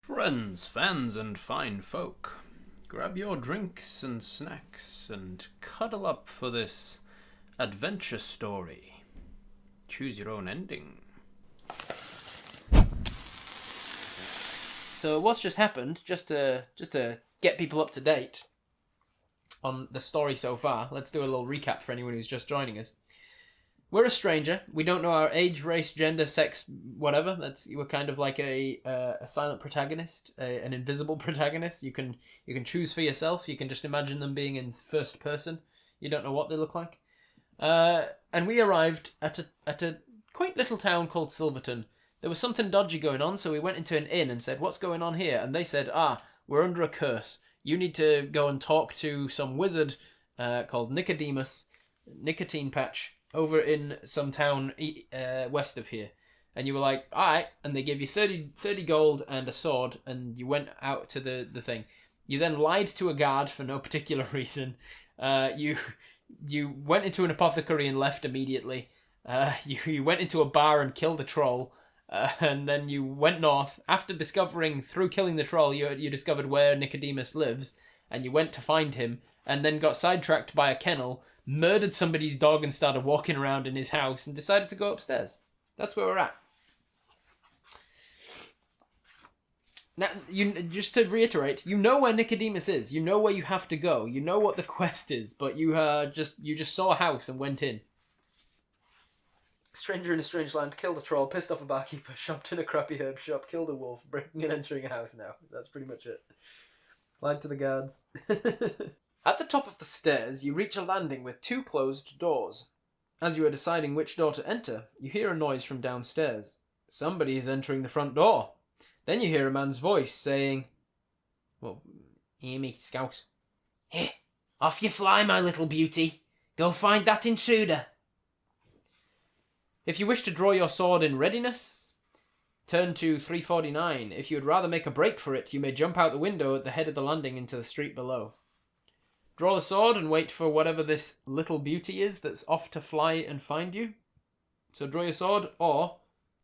Friends, fans, and fine folk, grab your drinks and snacks and cuddle up for this adventure story. Choose your own ending. So what's just happened, just to get people up to date on the story so far, let's do a little recap for anyone who's just joining us. We're a stranger. We don't know our age, race, gender, sex, whatever. We're kind of like a silent protagonist, an invisible protagonist. You can choose for yourself. You can just imagine them being in first person. You don't know what they look like. And we arrived at a quaint little town called Silverton. There was something dodgy going on, so we went into an inn and said, "What's going on here?" And they said, "We're under a curse. You need to go and talk to some wizard called Nicodemus, Nicotine Patch, over in some town west of here." And you were like, "Alright," and they gave you 30 gold and a sword, and you went out to the thing. You then lied to a guard for no particular reason. You went into an apothecary and left immediately. You went into a bar and killed a troll. And then you went north. After discovering, through killing the troll, you discovered where Nicodemus lives, and you went to find him, and then got sidetracked by a kennel, murdered somebody's dog and started walking around in his house, and decided to go upstairs. That's where we're at. Now, just to reiterate, you know where Nicodemus is. You know where you have to go. You know what the quest is, but you just saw a house and went in. Stranger in a strange land, killed a troll, pissed off a barkeeper, shopped in a crappy herb shop, killed a wolf, breaking and entering a house now. That's pretty much it. Lied to the guards. At the top of the stairs, you reach a landing with 2 closed doors. As you are deciding which door to enter, you hear a noise from downstairs. Somebody is entering the front door. Then you hear a man's voice saying, "Well, hear me, Scout. Here, off you fly, my little beauty. Go find that intruder." If you wish to draw your sword in readiness, turn to 349. If you would rather make a break for it, you may jump out the window at the head of the landing into the street below. Draw the sword and wait for whatever this little beauty is that's off to fly and find you. So draw your sword or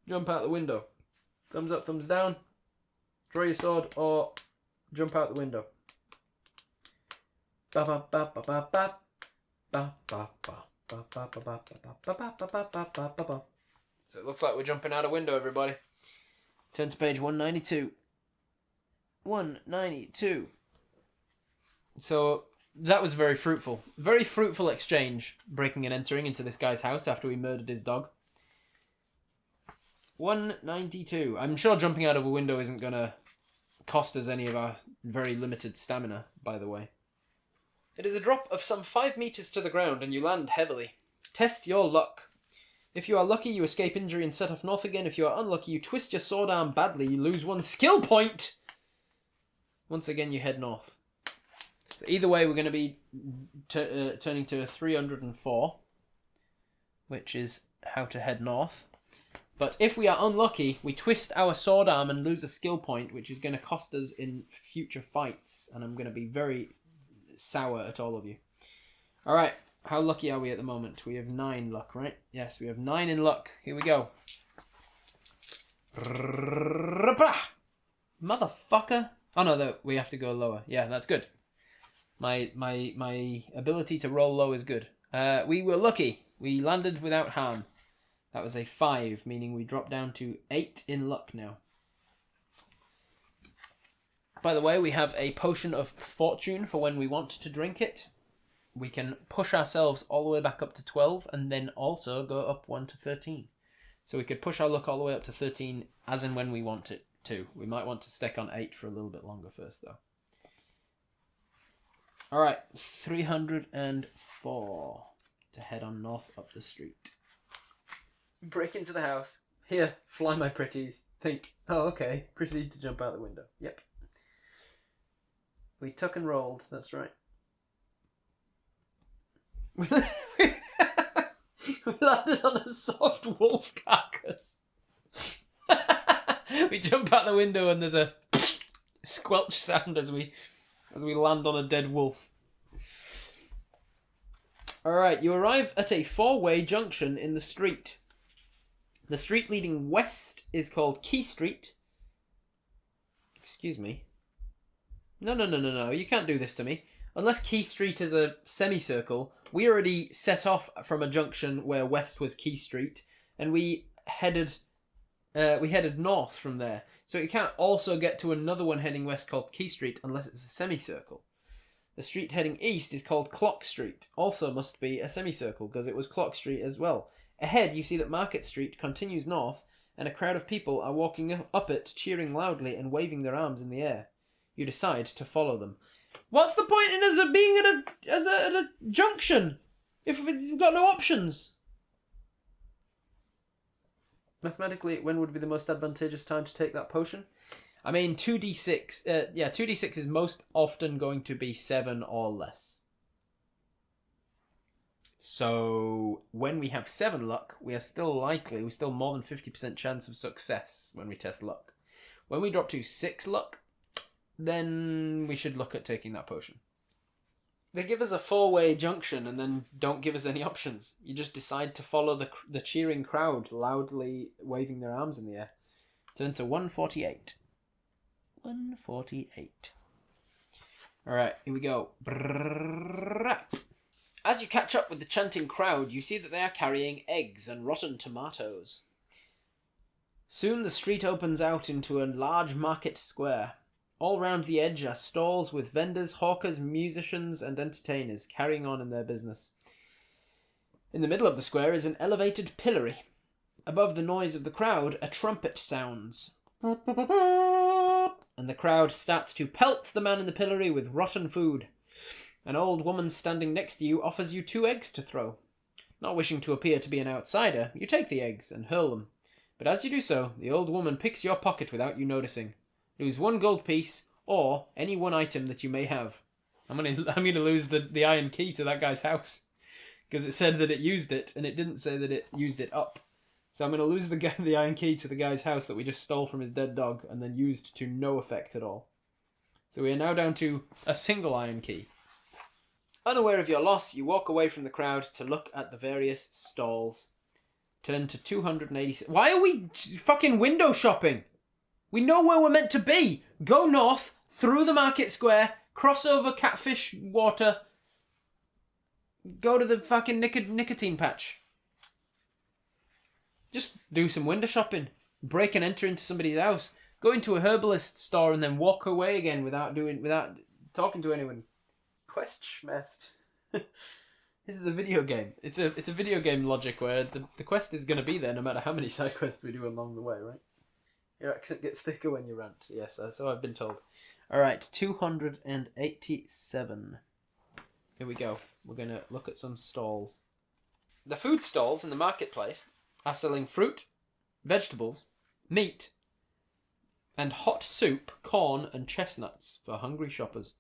jump out the window. Thumbs up, thumbs down. Draw your sword or jump out the window. Ba ba ba ba ba ba ba ba ba. So it looks like we're jumping out a window, everybody. Turn to page 192. 192. So that was very fruitful. Very fruitful exchange, breaking and entering into this guy's house after we murdered his dog. 192. I'm sure jumping out of a window isn't going to cost us any of our very limited stamina, by the way. It is a drop of some 5 meters to the ground and you land heavily. Test your luck. If you are lucky, you escape injury and set off north again. If you are unlucky, you twist your sword arm badly. You lose 1 skill point. Once again, you head north. So either way, we're going to be turning to a 304, which is how to head north. But if we are unlucky, we twist our sword arm and lose a skill point, which is going to cost us in future fights. And I'm going to be very sour at all of you. Alright, how lucky are we at the moment? We have 9 luck, right? Yes, we have 9 in luck. Here we go. Motherfucker. Oh no, we have to go lower. Yeah, that's good. My ability to roll low is good. We were lucky. We landed without harm. That was a 5, meaning we dropped down to 8 in luck now. By the way, we have a potion of fortune for when we want to drink it. We can push ourselves all the way back up to 12 and then also go up 1 to 13. So we could push our luck all the way up to 13 as and when we want it to. We might want to stick on 8 for a little bit longer first though. Alright, 304 to head on north up the street. Break into the house. Here, fly my pretties. Think, oh okay, proceed to jump out the window. Yep. We tuck and rolled, that's right. We landed on a soft wolf carcass. We jump out the window and there's a squelch sound as we land on a dead wolf. Alright, you arrive at a 4-way junction in the street. The street leading west is called Key Street. Excuse me. No. You can't do this to me. Unless Key Street is a semicircle, we already set off from a junction where west was Key Street, and we headed north from there. So you can't also get to another one heading west called Key Street unless it's a semicircle. The street heading east is called Clock Street. Also must be a semicircle because it was Clock Street as well. Ahead, you see that Market Street continues north, and a crowd of people are walking up it, cheering loudly and waving their arms in the air. You decide to follow them. What's the point in us being at a junction if we've got no options? Mathematically, when would be the most advantageous time to take that potion? I mean, 2d6. 2d6 is most often going to be 7 or less. So when we have 7 luck, we're still more than 50% chance of success when we test luck. When we drop to 6 luck, then we should look at taking that potion. They give us a 4-way junction and then don't give us any options. You just decide to follow the cheering crowd, loudly waving their arms in the air. Turn to 148. 148. Alright, here we go. As you catch up with the chanting crowd, you see that they are carrying eggs and rotten tomatoes. Soon the street opens out into a large market square. All round the edge are stalls with vendors, hawkers, musicians, and entertainers carrying on in their business. In the middle of the square is an elevated pillory. Above the noise of the crowd, a trumpet sounds. And the crowd starts to pelt the man in the pillory with rotten food. An old woman standing next to you offers you 2 eggs to throw. Not wishing to appear to be an outsider, you take the eggs and hurl them. But as you do so, the old woman picks your pocket without you noticing. Lose 1 gold piece, or any 1 item that you may have. I'm gonna lose the iron key to that guy's house. Because it said that it used it, and it didn't say that it used it up. So I'm gonna lose the iron key to the guy's house that we just stole from his dead dog, and then used to no effect at all. So we are now down to a single iron key. Unaware of your loss, you walk away from the crowd to look at the various stalls. Turn to 286. Why are we fucking window shopping? We know where we're meant to be. Go north, through the market square, cross over Catfish Water, go to the fucking nicotine patch. Just do some window shopping. Break and enter into somebody's house. Go into a herbalist store and then walk away again without talking to anyone. Quest schmest. This is a video game. It's a video game logic where the quest is going to be there no matter how many side quests we do along the way, right? Your accent gets thicker when you rant. Yes, so I've been told. Alright, 287. Here we go. We're going to look at some stalls. The food stalls in the marketplace are selling fruit, vegetables, meat, and hot soup, corn, and chestnuts for hungry shoppers.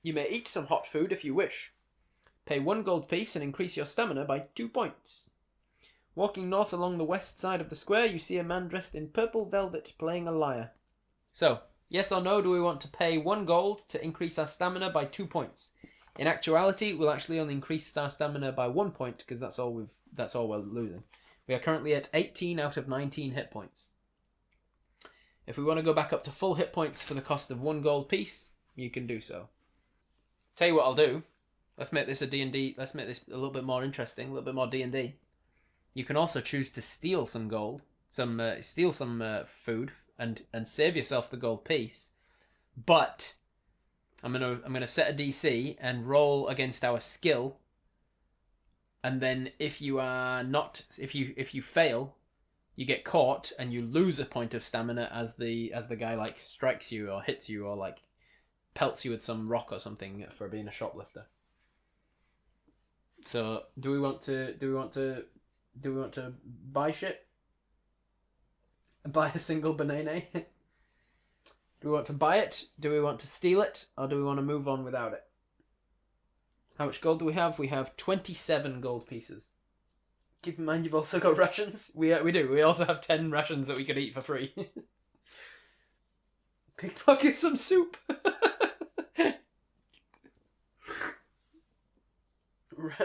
You may eat some hot food if you wish. Pay 1 gold piece and increase your stamina by 2 points. Walking north along the west side of the square, you see a man dressed in purple velvet playing a lyre. So, yes or no, do we want to pay 1 gold to increase our stamina by 2 points? In actuality, we'll actually only increase our stamina by 1 point because that's all we're losing. We are currently at 18 out of 19 hit points. If we want to go back up to full hit points for the cost of 1 gold piece, you can do so. Tell you what I'll do. Let's make this a D&D. Let's make this a little bit more interesting, a little bit more D&D. You can also choose to steal some gold, steal some food, and save yourself the gold piece. But I'm gonna set a DC and roll against our skill. And then if you fail, you get caught and you lose a point of stamina as the guy like strikes you or hits you or like pelts you with some rock or something for being a shoplifter. So do we want to buy shit? Buy a single banana? Do we want to buy it? Do we want to steal it? Or do we want to move on without it? How much gold do we have? We have 27 gold pieces. Keep in mind you've also got rations. We do. We also have 10 rations that we could eat for free. Pickpocket some soup.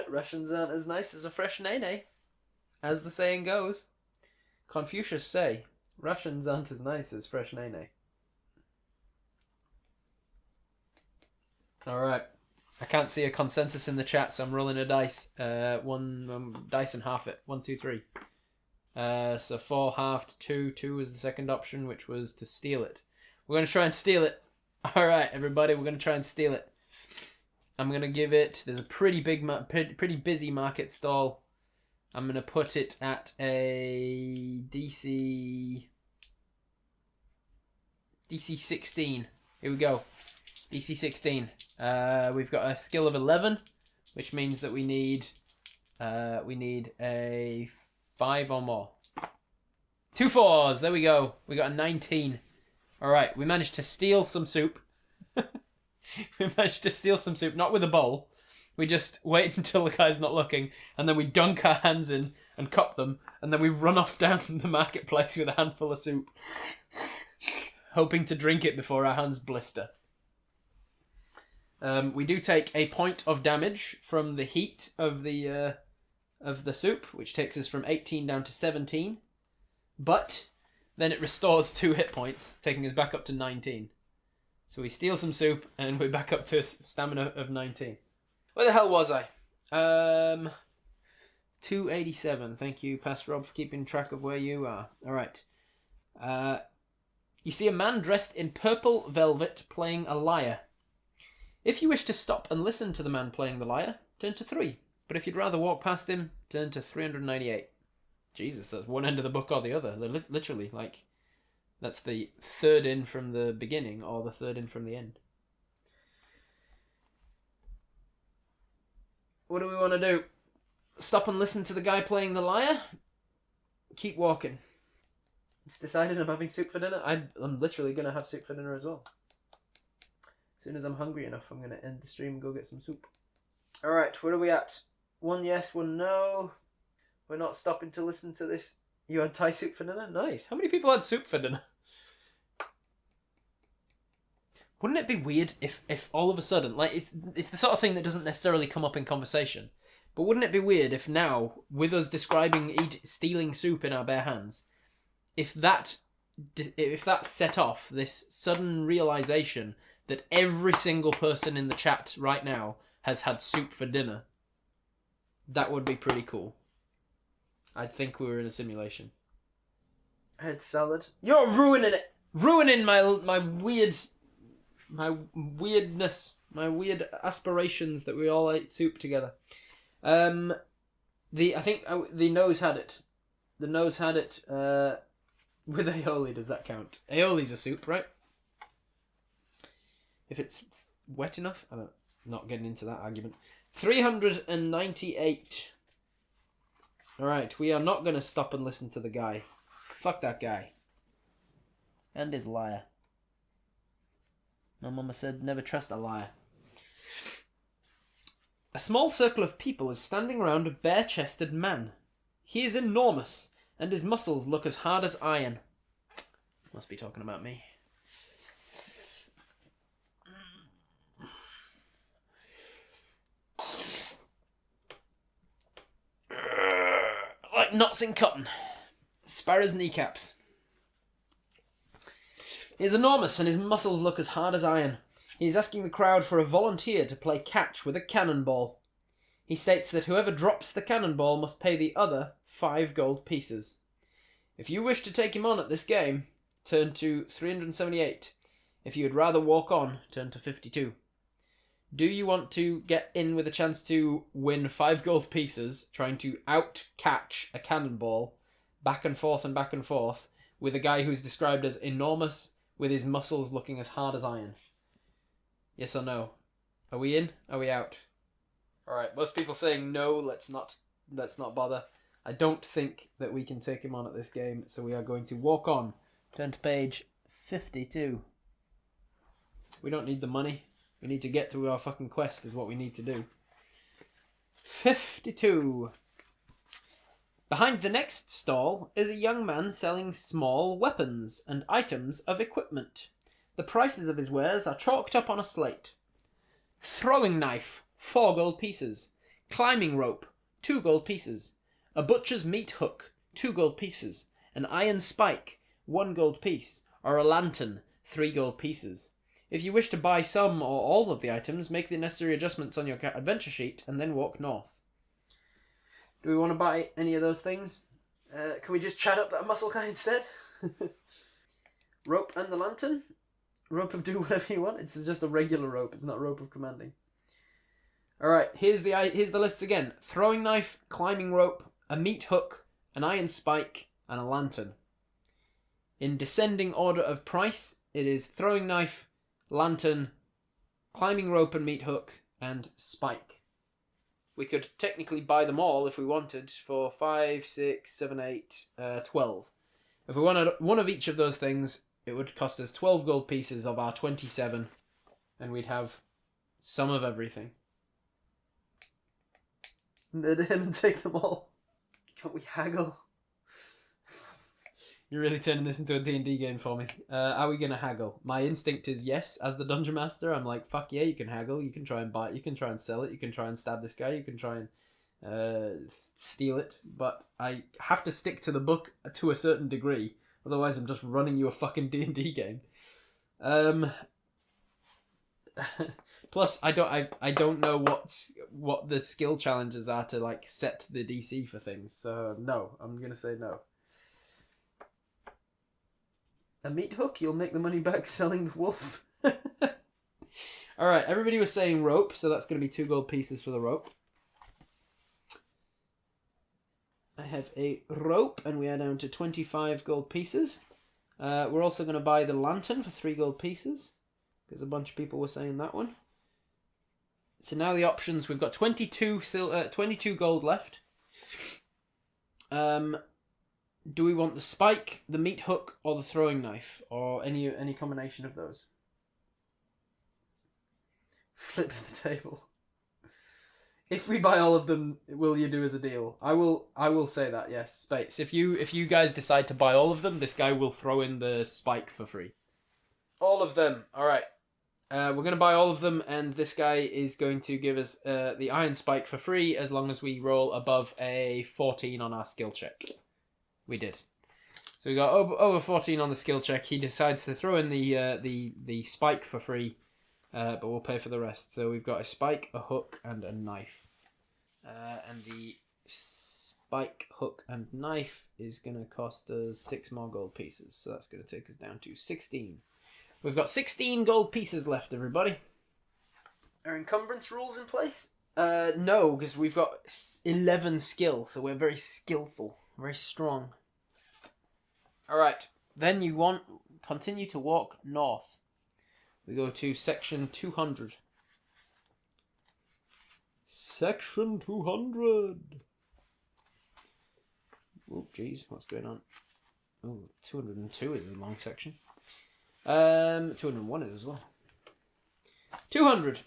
Rations aren't as nice as a fresh nene, as the saying goes. Confucius say, rations aren't as nice as fresh nene. All right. I can't see a consensus in the chat, so I'm rolling a dice. One dice and half it. 1, 2, 3. So 4 halved 2. 2 was the second option, which was to steal it. We're gonna try and steal it. All right, everybody, we're gonna try and steal it. I'm gonna give it. There's a pretty big, pretty busy market stall. I'm gonna put it at a DC 16. Here we go. DC 16. We've got a skill of 11, which means that we need a 5 or more. 2 4s. There we go. We got a 19. All right, we managed to steal some soup. We managed to steal some soup, not with a bowl. We just wait until the guy's not looking, and then we dunk our hands in and cup them, and then we run off down the marketplace with a handful of soup, hoping to drink it before our hands blister. We do take a point of damage from the heat of the soup, which takes us from 18 down to 17. But then it restores 2 hit points, taking us back up to 19. So we steal some soup, and we're back up to a stamina of 19. Where the hell was I? 287. Thank you, Pastor Rob, for keeping track of where you are. All right. You see a man dressed in purple velvet playing a lyre. If you wish to stop and listen to the man playing the lyre, turn to 3. But if you'd rather walk past him, turn to 398. Jesus, that's one end of the book or the other. They're literally, like, that's the third in from the beginning or the third in from the end. What do we want to do? Stop and listen to the guy playing the lyre? Keep walking. It's decided I'm having soup for dinner. I'm literally going to have soup for dinner as well. As soon as I'm hungry enough, I'm going to end the stream and go get some soup. Alright, where are we at? 1 yes, 1 no. We're not stopping to listen to this. You had Thai soup for dinner? Nice. How many people had soup for dinner? Wouldn't it be weird if all of a sudden, like, it's the sort of thing that doesn't necessarily come up in conversation, but wouldn't it be weird if now, with us describing stealing soup in our bare hands, if that set off this sudden realization that every single person in the chat right now has had soup for dinner? That would be pretty cool. I'd think we were in a simulation. I had salad. You're ruining it! Ruining my weirdness, my weird aspirations that we all ate soup together. I think the nose had it. The nose had it with aioli. Does that count? Aioli's a soup, right? If it's wet enough, I'm not getting into that argument. 398. All right, we are not going to stop and listen to the guy. Fuck that guy. And his liar. My mama said, never trust a liar. A small circle of people is standing around a bare-chested man. He is enormous, and his muscles look as hard as iron. Must be talking about me. Like knots in cotton. Sparrow's kneecaps. He is enormous and his muscles look as hard as iron. He is asking the crowd for a volunteer to play catch with a cannonball. He states that whoever drops the cannonball must pay the other 5 gold pieces. If you wish to take him on at this game, turn to 378. If you would rather walk on, turn to 52. Do you want to get in with a chance to win 5 gold pieces, trying to out-catch a cannonball, back and forth, with a guy who's described as enormous, with his muscles looking as hard as iron? Yes or no? Are we in? Are we out? Alright, most people saying no, let's not bother. I don't think that we can take him on at this game, so we are going to walk on. Turn to page 52. We don't need the money. We need to get to our fucking quest is what we need to do. 52. Behind the next stall is a young man selling small weapons and items of equipment. The prices of his wares are chalked up on a slate. Throwing knife, 4 gold pieces. Climbing rope, 2 gold pieces. A butcher's meat hook, 2 gold pieces. An iron spike, 1 gold piece. Or a lantern, 3 gold pieces. If you wish to buy some or all of the items, make the necessary adjustments on your adventure sheet and then walk north. Do we want to buy any of those things? Can we just chat up that muscle guy instead? Rope and the lantern? Rope of do whatever you want. It's just a regular rope. It's not rope of commanding. Alright, here's the lists again. Throwing knife, climbing rope, a meat hook, an iron spike, and a lantern. In descending order of price, it is throwing knife, lantern, climbing rope and meat hook, and spike. We could technically buy them all if we wanted for 5, 6, 7, 8, 12. If we wanted one of each of those things, it would cost us 12 gold pieces of our 27, and we'd have some of everything. Let him take them all. Can't we haggle? You're really turning this into a D&D game for me. Are we going to haggle? My instinct is yes. As the Dungeon Master, I'm like, fuck yeah, you can haggle. You can try and buy it. You can try and sell it. You can try and stab this guy. You can try and steal it. But I have to stick to the book to a certain degree. Otherwise, I'm just running you a fucking D&D game. Plus, I don't know what the skill challenges are to like set the DC for things. So no, I'm gonna say no. A meat hook? You'll make the money back selling the wolf. Alright, everybody was saying rope, so that's going to be 2 gold pieces for the rope. I have a rope, and we are down to 25 gold pieces. We're also going to buy the lantern for 3 gold pieces, because a bunch of people were saying that one. So now the options, we've got 22 gold left. Do we want the spike, the meat hook, or the throwing knife? Or any combination of those? Flips the table. If we buy all of them, will you do as a deal? I will say that, yes. Space. If you guys decide to buy all of them, this guy will throw in the spike for free. All of them. Alright. We're going to buy all of them, and this guy is going to give us the iron spike for free as long as we roll above a 14 on our skill check. We did. So we got over 14 on the skill check. He decides to throw in the spike for free, but we'll pay for the rest. So we've got a spike, a hook, and a knife. And the spike, hook, and knife is going to cost us 6 more gold pieces. So that's going to take us down to 16. We've got 16 gold pieces left, everybody. Are encumbrance rules in place? No, because we've got 11 skill, so we're very skillful. Very strong. Alright, then you continue to walk north. We go to section 200. Section 200! Oh, jeez, what's going on? Oh, 202 is a long section. 201 is as well. 200.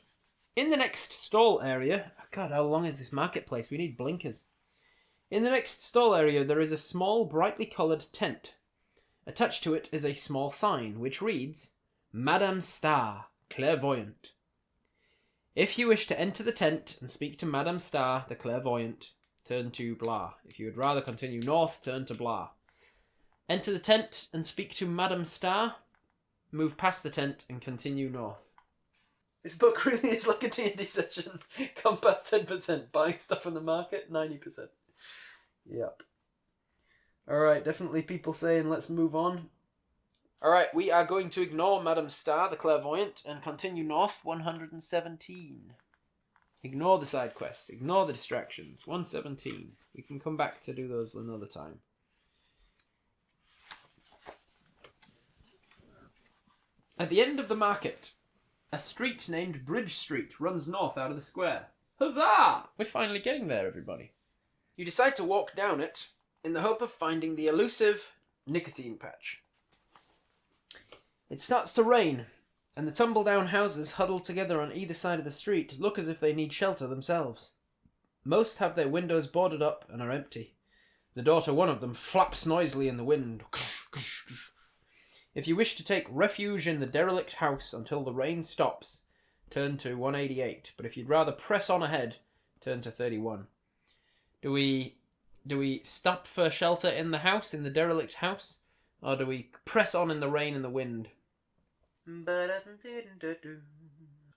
In the next stall area... God, how long is this marketplace? We need blinkers. In the next stall area, there is a small, brightly coloured tent. Attached to it is a small sign, which reads, Madame Star, Clairvoyant. If you wish to enter the tent and speak to Madame Star, the Clairvoyant, turn to blah. If you would rather continue north, turn to blah. Enter the tent and speak to Madame Star, move past the tent and continue north. This book really is like a D&D session. Combat 10%, buying stuff on the market 90%. Yep. Alright, definitely people saying let's move on. Alright, we are going to ignore Madame Star, the Clairvoyant, and continue north 117. Ignore the side quests, ignore the distractions. 117. We can come back to do those another time. At the end of the market, a street named Bridge Street runs north out of the square. Huzzah! We're finally getting there, everybody. You decide to walk down it in the hope of finding the elusive nicotine patch. It starts to rain, and the tumble-down houses huddled together on either side of the street look as if they need shelter themselves. Most have their windows boarded up and are empty. The door to one of them flaps noisily in the wind. If you wish to take refuge in the derelict house until the rain stops, turn to 188, but if you'd rather press on ahead, turn to 31. Do we stop for shelter in the house, in the derelict house? Or do we press on in the rain and the wind?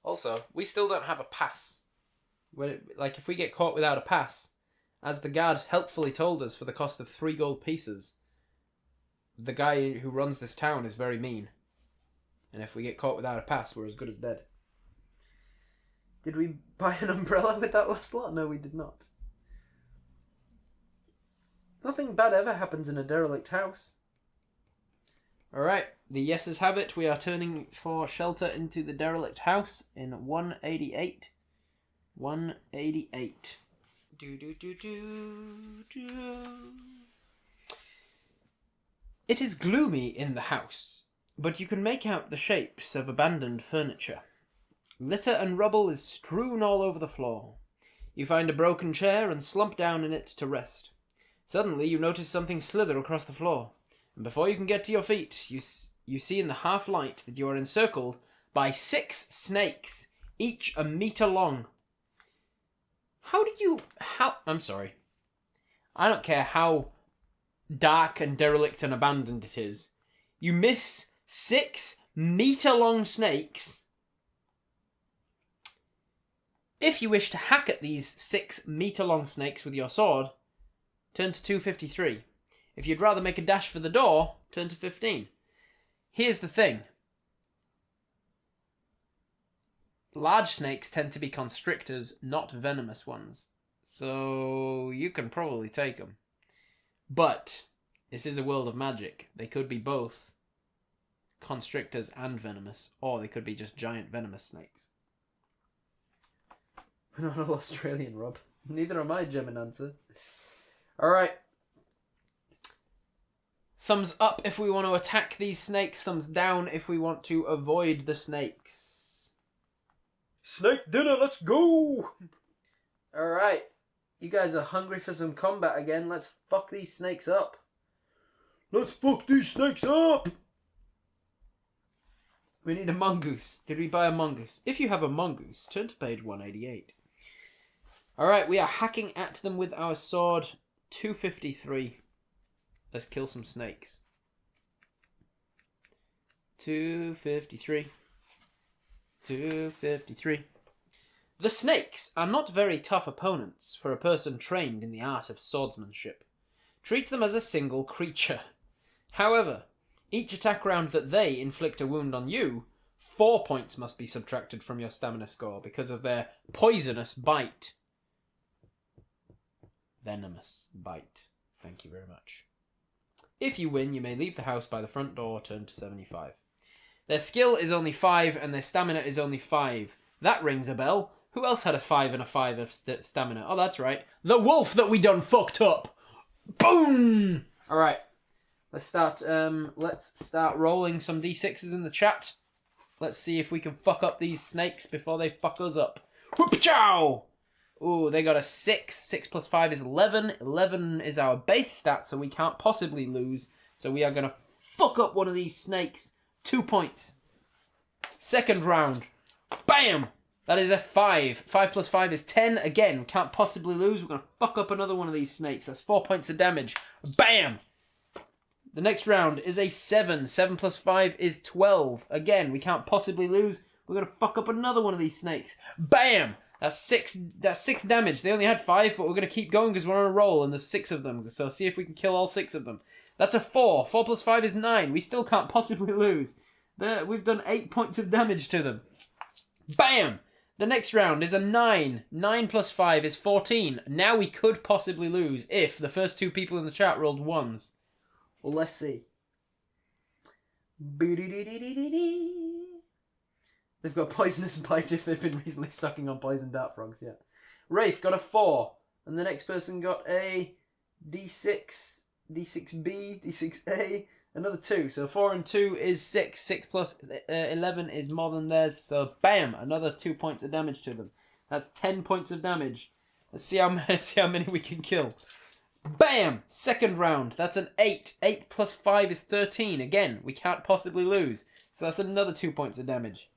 Also, we still don't have a pass. Like, if we get caught without a pass, as the guard helpfully told us for the cost of 3 gold pieces, the guy who runs this town is very mean. And if we get caught without a pass, we're as good as dead. Did we buy an umbrella with that last lot? No, we did not. Nothing bad ever happens in a derelict house. Alright, the yeses have it. We are turning for shelter into the derelict house in 188. 188. It is gloomy in the house, but you can make out the shapes of abandoned furniture. Litter and rubble is strewn all over the floor. You find a broken chair and slump down in it to rest. Suddenly you notice something slither across the floor, and before you can get to your feet, you see in the half-light that you are encircled by 6 snakes, each a meter long. I'm sorry. I don't care how dark and derelict and abandoned it is. You miss 6 meter-long snakes. If you wish to hack at these 6 meter-long snakes with your sword, turn to 253. If you'd rather make a dash for the door, turn to 15. Here's the thing. Large snakes tend to be constrictors, not venomous ones. So you can probably take them. But this is a world of magic. They could be both constrictors and venomous, or they could be just giant venomous snakes. We're not all Australian, Rob. Neither am I, German answer. Alright. Thumbs up if we want to attack these snakes. Thumbs down if we want to avoid the snakes. Snake dinner, let's go! Alright. You guys are hungry for some combat again. Let's fuck these snakes up. Let's fuck these snakes up! We need a mongoose. Did we buy a mongoose? If you have a mongoose, turn to page 188. Alright, we are hacking at them with our sword. 253. Let's kill some snakes. 253. 253. The snakes are not very tough opponents for a person trained in the art of swordsmanship. Treat them as a single creature. However, each attack round that they inflict a wound on you, 4 points must be subtracted from your stamina score because of their poisonous bite. Venomous bite. Thank you very much. If you win, you may leave the house by the front door, turn to 75. Their skill is only 5 and their stamina is only 5. That rings a bell. Who else had a 5 and a 5 of stamina? Oh, that's right. The wolf that we done fucked up. Boom! Alright. Let's start rolling some d6s in the chat. Let's see if we can fuck up these snakes before they fuck us up. Whoop-chow! Ooh, they got a 6. 6 plus 5 is 11. 11 is our base stat, so we can't possibly lose. So we are going to fuck up one of these snakes. 2 points. Second round. Bam! That is a 5. 5 plus 5 is 10. Again, can't possibly lose. We're going to fuck up another one of these snakes. That's 4 points of damage. Bam! The next round is a 7. 7 plus 5 is 12. Again, we can't possibly lose. We're going to fuck up another one of these snakes. Bam! That's 6 damage. They only had 5, but we're going to keep going because we're on a roll and there's 6 of them. So see if we can kill all 6 of them. That's a 4. 4 plus 5 is 9. We still can't possibly lose. We've done 8 points of damage to them. Bam! The next round is a 9. 9 plus 5 is 14. Now we could possibly lose if the first 2 people in the chat rolled 1s. Well, let's see. They've got poisonous bite if they've been recently sucking on poison dart frogs, yeah. Wraith got a 4. And the next person got a D6, D6B, D6A, another 2. So 4 and 2 is 6. 6 plus 11 is more than theirs. So bam, another 2 points of damage to them. That's 10 points of damage. Let's see how many we can kill. Bam! Second round. That's an 8. 8 plus 5 is 13. Again, we can't possibly lose. So that's another 2 points of damage.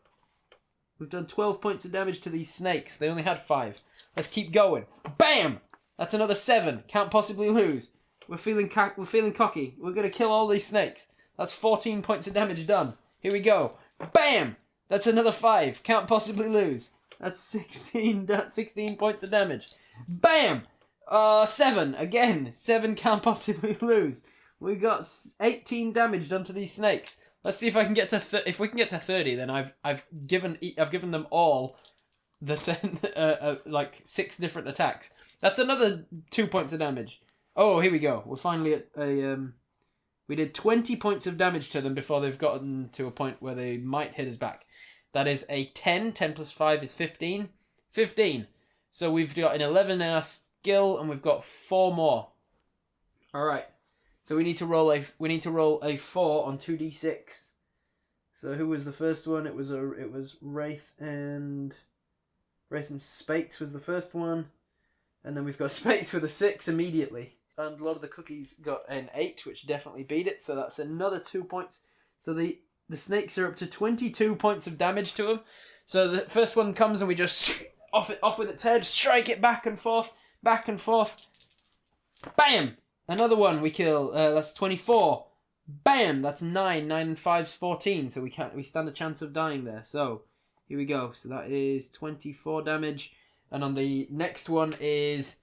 We've done 12 points of damage to these snakes. They only had 5. Let's keep going. Bam! That's another 7. Can't possibly lose. We're feeling cocky. We're going to kill all these snakes. That's 14 points of damage done. Here we go. Bam! That's another 5. Can't possibly lose. That's 16 points of damage. Bam! 7. Again. 7 can't possibly lose. We got 18 damage done to these snakes. Let's see if I can get to if we can get to 30. Then I've given them all the like 6 different attacks. That's another 2 points of damage. Oh, here we go. We're finally at a we did 20 points of damage to them before they've gotten to a point where they might hit us back. That is a 10. 10 plus 5 is 15. 15. So we've got an 11 in our skill, and we've got 4 more. All right. So we need to roll a 4 on 2d6. So who was the first one? It was Wraith and Spates was the first one, and then we've got Spates with a 6 immediately. And a lot of the cookies got an 8, which definitely beat it. So that's another 2 points. So the snakes are up to 22 points of damage to them. So the first one comes and we just off with its head, strike it back and forth. Bam! Another one we kill. That's 24. Bam! That's 9. 9 and 5's 14. So we stand a chance of dying there. So here we go. So that is 24 damage. And on the next one is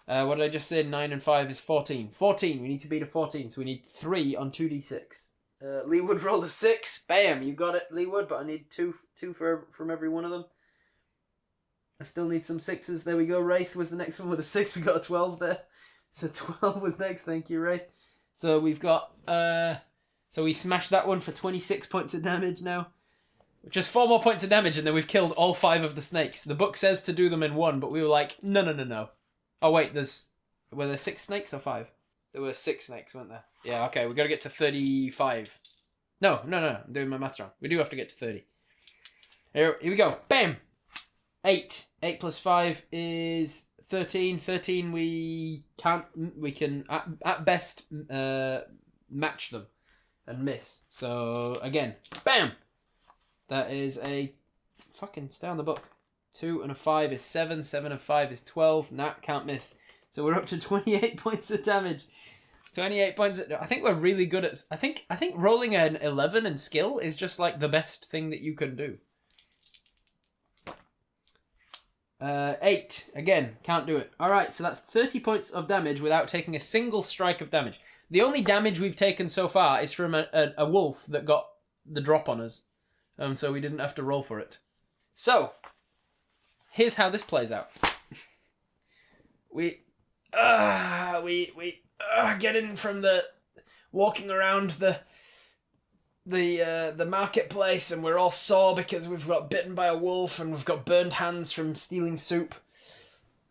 what did I just say? 9 and 5 is 14. 14. We need to beat a 14. So we need 3 on 2d6. Leewood rolled a 6. Bam! You got it, Leewood. But I need 2 from every one of them. I still need some 6s. There we go. Wraith was the next one with a 6. We got a 12 there. So 12 was next. Thank you, Wraith. So we've got... so we smashed that one for 26 points of damage now. Just 4 more points of damage, and then we've killed all 5 of the snakes. The book says to do them in 1, but we were like, no. Oh, wait, were there 6 snakes or 5? There were 6 snakes, weren't there? Yeah, okay, we've got to get to 35. No, I'm doing my maths wrong. We do have to get to 30. Here we go. Bam! 8. 8 plus 5 is 13. 13, we can at best match them and miss. So, again, bam! That is a... Fucking stay on the book. 2 and a 5 is 7. 7 and 5 is 12. Nah, can't miss. So we're up to 28 points of damage. 28 points. I think we're really good at... I think rolling an 11 in skill is just like the best thing that you can do. 8. Again, can't do it. Alright, so that's 30 points of damage without taking a single strike of damage. The only damage we've taken so far is from a wolf that got the drop on us. So we didn't have to roll for it. So, here's how this plays out. We get in from the walking around the marketplace, and we're all sore because we've got bitten by a wolf and we've got burned hands from stealing soup.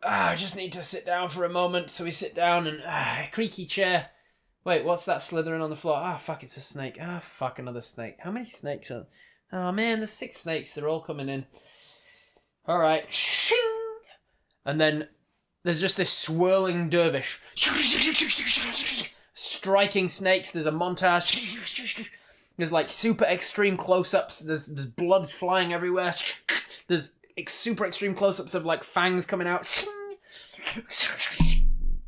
I just need to sit down for a moment. So we sit down and a creaky chair. Wait, what's that slithering on the floor? Fuck, it's a snake. Fuck, another snake. How many snakes are... Oh man, there's 6 snakes. They're all coming in. Alright. Shing! And then there's just this swirling dervish. Striking snakes. There's a montage. There's like super extreme close-ups. There's blood flying everywhere. There's super extreme close-ups of like fangs coming out.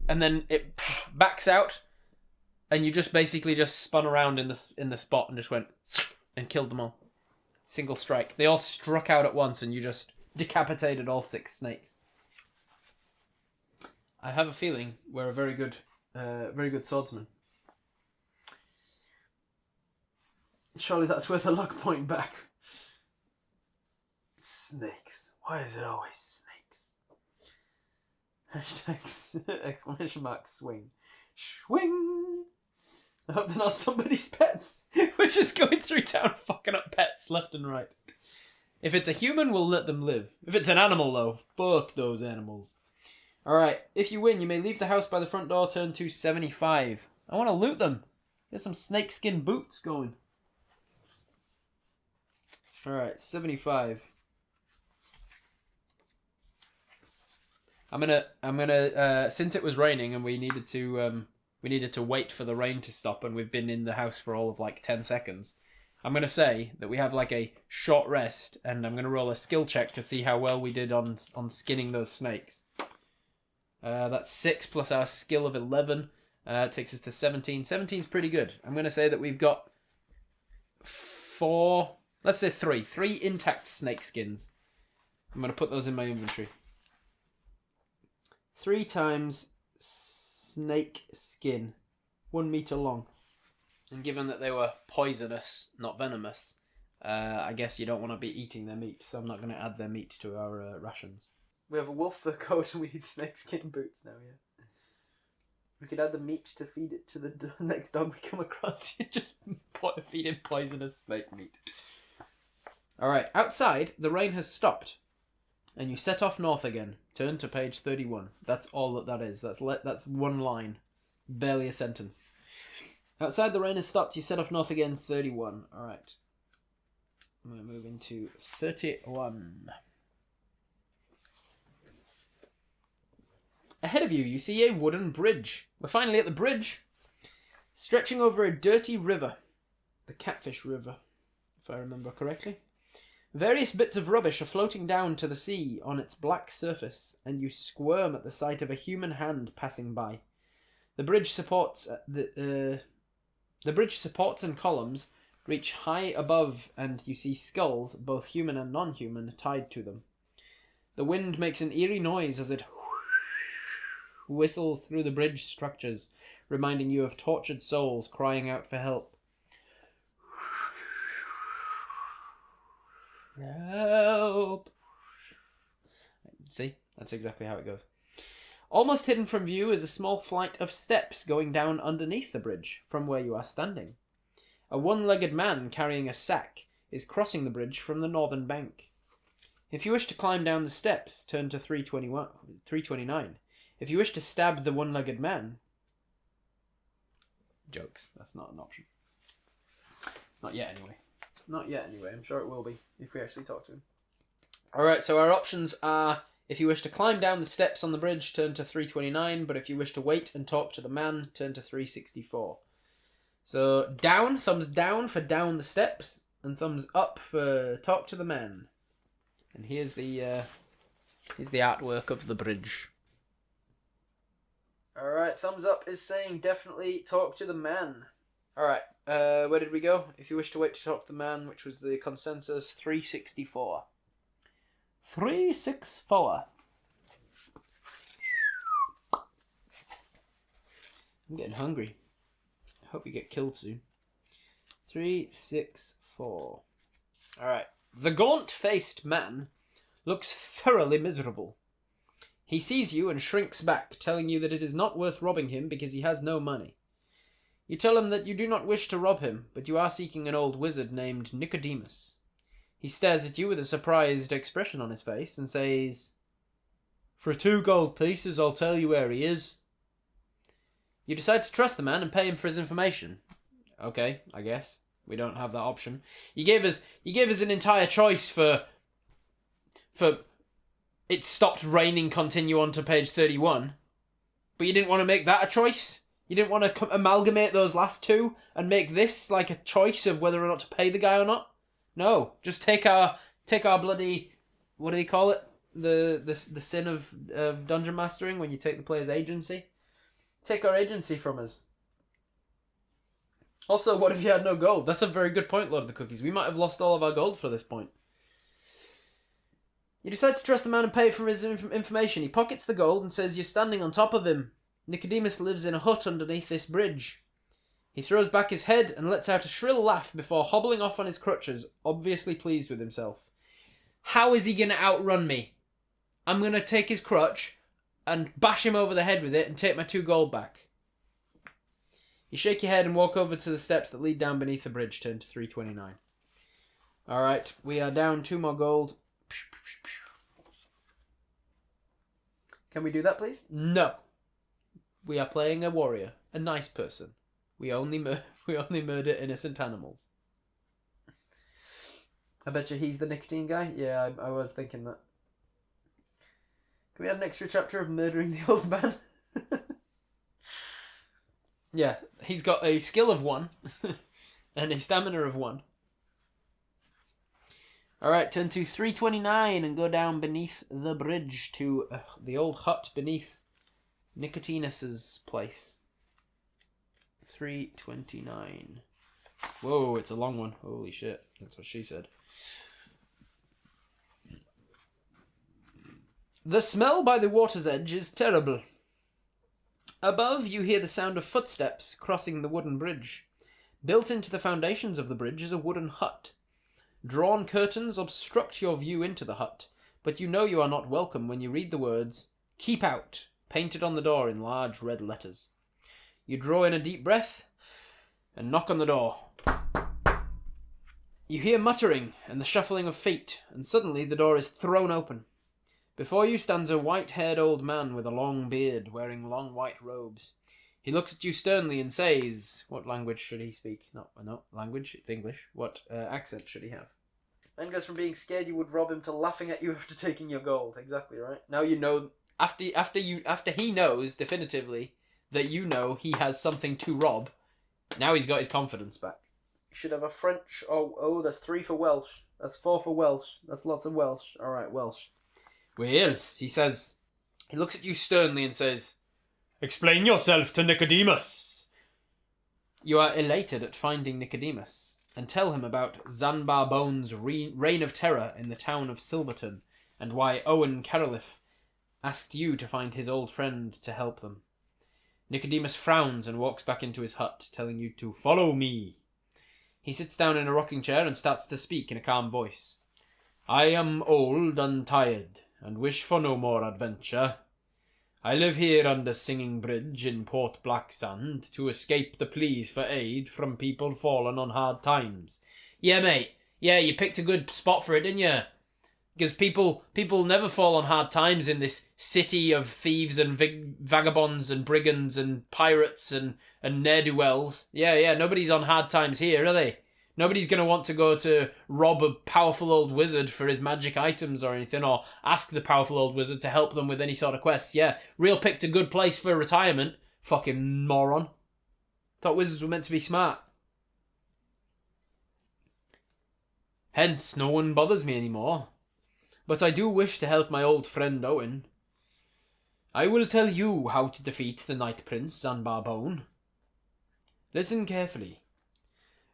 And then it backs out. And you just basically just spun around in the spot and just went and killed them all. Single strike. They all struck out at once and you just decapitated all 6 snakes. I have a feeling we're a very good swordsman. Surely that's worth a luck point back. Snakes. Why is it always snakes? Exclamation mark swing. Swing! I hope they're not somebody's pets. We're just going through town fucking up pets left and right. If it's a human, we'll let them live. If it's an animal, though, fuck those animals. Alright, if you win, you may leave the house by the front door, turn 275. I want to loot them. Get some snakeskin boots going. Alright, 75. I'm gonna since it was raining and we needed to wait for the rain to stop, and we've been in the house for all of like 10 seconds. I'm going to say that we have like a short rest, and I'm going to roll a skill check to see how well we did on skinning those snakes. That's 6 plus our skill of 11. Takes us to 17. 17's pretty good. I'm going to say that we've got 4 Let's say 3. 3 intact snake skins. I'm going to put those in my inventory. 3 times snake skin. 1 meter long. And given that they were poisonous, not venomous, I guess you don't want to be eating their meat, so I'm not going to add their meat to our rations. We have a wolf fur coat and we need snakeskin boots now, yeah. We could add the meat to feed it to the next dog we come across. You just feed him poisonous snake meat. Alright, outside, the rain has stopped. And you set off north again. Turn to page 31. That's all that is. That's one line. Barely a sentence. Outside, the rain has stopped. You set off north again, 31. Alright. We're moving to 31. Ahead of you, you see a wooden bridge. We're finally at the bridge. Stretching over a dirty river. The Catfish River, if I remember correctly. Various bits of rubbish are floating down to the sea on its black surface, and you squirm at the sight of a human hand passing by. The bridge supports and columns reach high above, and you see skulls, both human and non-human, tied to them. The wind makes an eerie noise as it whistles through the bridge structures, reminding you of tortured souls crying out for help. Help! See? That's exactly how it goes. Almost hidden from view is a small flight of steps going down underneath the bridge from where you are standing. A one-legged man carrying a sack is crossing the bridge from the northern bank. If you wish to climb down the steps, turn to 329. If you wish to stab the one-legged man... Jokes. That's not an option. Not yet, anyway. Not yet, anyway. I'm sure it will be, if we actually talk to him. Alright, so our options are... If you wish to climb down the steps on the bridge, turn to 329. But if you wish to wait and talk to the man, turn to 364. So, down, thumbs down for down the steps, and thumbs up for talk to the man. And here's the artwork of the bridge. Alright, thumbs up is saying definitely talk to the man. Alright, where did we go? If you wish to wait to talk to the man, which was the consensus, 364. 364. I'm getting hungry. I hope we get killed soon. 364. Alright. The gaunt-faced man looks thoroughly miserable. He sees you and shrinks back, telling you that it is not worth robbing him because he has no money. You tell him that you do not wish to rob him, but you are seeking an old wizard named Nicodemus. He stares at you with a surprised expression on his face and says, "For 2 gold pieces, I'll tell you where he is." You decide to trust the man and pay him for his information. Okay, I guess. We don't have that option. You gave us an entire choice for it stopped raining continue on to page 31. But you didn't want to make that a choice? You didn't want to amalgamate those last 2 and make this like a choice of whether or not to pay the guy or not? No, just take our bloody, what do they call it? The sin of dungeon mastering, when you take the player's agency. Take our agency from us. Also, what if you had no gold? That's a very good point, Lord of the Cookies. We might have lost all of our gold for this point. You decide to trust the man and pay for his information. He pockets the gold and says you're standing on top of him. Nicodemus lives in a hut underneath this bridge. He throws back his head and lets out a shrill laugh before hobbling off on his crutches, obviously pleased with himself. How is he going to outrun me? I'm going to take his crutch and bash him over the head with it and take my 2 gold back. You shake your head and walk over to the steps that lead down beneath the bridge. Turn to 329. Alright, we are down 2 more gold. Can we do that, please? No. We are playing a warrior, a nice person. We only murder innocent animals. I bet you he's the nicotine guy. Yeah, I was thinking that. Can we add an extra chapter of murdering the old man? Yeah, he's got a skill of 1 and a stamina of 1. Alright, turn to 329 and go down beneath the bridge to the old hut beneath Nicotinus's place. 329. Whoa, it's a long one. Holy shit. That's what she said. The smell by the water's edge is terrible. Above, you hear the sound of footsteps crossing the wooden bridge. Built into the foundations of the bridge is a wooden hut. Drawn curtains obstruct your view into the hut, but you know you are not welcome when you read the words, "Keep out," painted on the door in large red letters. You draw in a deep breath and knock on the door. You hear muttering and the shuffling of feet, and suddenly the door is thrown open. Before you stands a white-haired old man with a long beard, wearing long white robes. He looks at you sternly and says, what language should he speak? No, language, it's English. What accent should he have? And goes from being scared you would rob him to laughing at you after taking your gold. Exactly right. Now you know, after he knows definitively that you know he has something to rob, now he's got his confidence back. You should have a French. Oh, that's 3 for Welsh. That's 4 for Welsh. That's lots of Welsh. All right, Welsh. Wales, he says. He looks at you sternly and says, "Explain yourself to Nicodemus." You are elated at finding Nicodemus, and tell him about Zanbar Bone's reign of terror in the town of Silverton, and why Owen Caroliff asked you to find his old friend to help them. Nicodemus frowns and walks back into his hut, telling you to follow me. He sits down in a rocking chair and starts to speak in a calm voice. "I am old and tired, and wish for no more adventure. I live here under Singing Bridge in Port Blacksand to escape the pleas for aid from people fallen on hard times." Yeah, mate. Yeah, you picked a good spot for it, didn't you? Because people never fall on hard times in this city of thieves and vagabonds and brigands and pirates and ne'er-do-wells. Yeah, nobody's on hard times here, are they? Nobody's going to want to go to rob a powerful old wizard for his magic items or anything, or ask the powerful old wizard to help them with any sort of quests. Yeah, real picked a good place for retirement. Fucking moron. Thought wizards were meant to be smart. Hence, no one bothers me anymore. But I do wish to help my old friend Owen. I will tell you how to defeat the Night Prince Zanbar Bone. Listen carefully.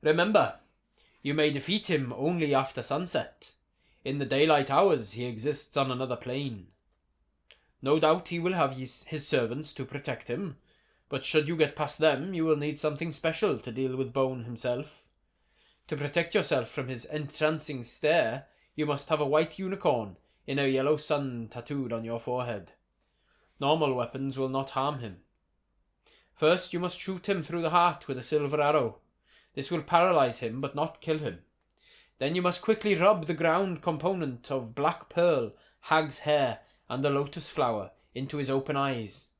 Remember, you may defeat him only after sunset. In the daylight hours, he exists on another plane. No doubt he will have his servants to protect him, but should you get past them, you will need something special to deal with Bone himself. To protect yourself from his entrancing stare, you must have a white unicorn in a yellow sun tattooed on your forehead. Normal weapons will not harm him. First, you must shoot him through the heart with a silver arrow. This will paralyze him, but not kill him. Then you must quickly rub the ground component of black pearl, hag's hair, and the lotus flower into his open eyes.